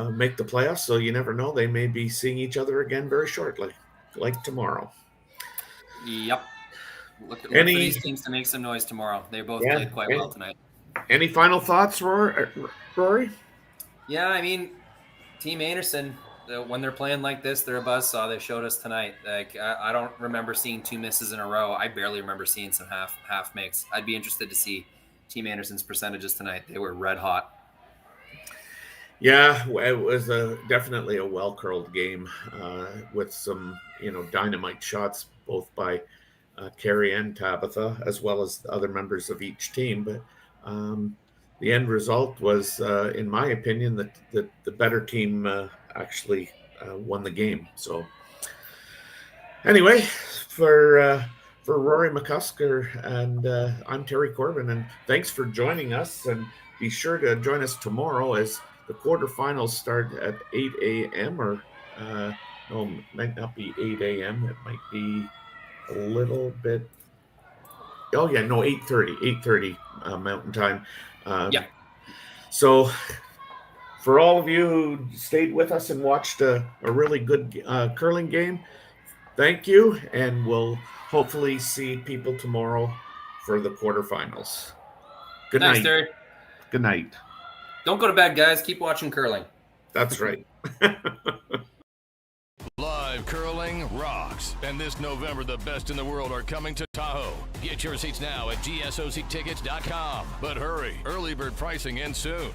make the playoffs, so you never know. They may be seeing each other again very shortly, like tomorrow. Yep. Look for these teams to make some noise tomorrow. They both played quite well tonight. Any final thoughts, Rory? Yeah, I mean, Team Einarson, when they're playing like this, they're a buzzsaw. They showed us tonight. Like I don't remember seeing 2 misses in a row. I barely remember seeing some half makes. I'd be interested to see Team Anderson's percentages tonight. They were red hot. Yeah, it was definitely a well-curled game with some, dynamite shots both by Kerri and Tabitha, as well as the other members of each team. But the end result was, in my opinion, that the better team actually won the game. So anyway, for Rory McCusker and I'm Terry Corbin, and thanks for joining us. And be sure to join us tomorrow as the quarterfinals start at 8 a.m. or no, it might not be 8 a.m. It might be a little bit. Oh yeah, no, 8:30 Mountain Time. Yeah. So for all of you who stayed with us and watched a really good curling game, thank you, and we'll hopefully see people tomorrow for the quarterfinals. Good Thanks, night. Terry. Good night. Don't go to bed, guys. Keep watching curling. That's right. Live curling rocks. And this November, the best in the world are coming to Tahoe. Get your seats now at gsoctickets.com. But hurry, early bird pricing ends soon.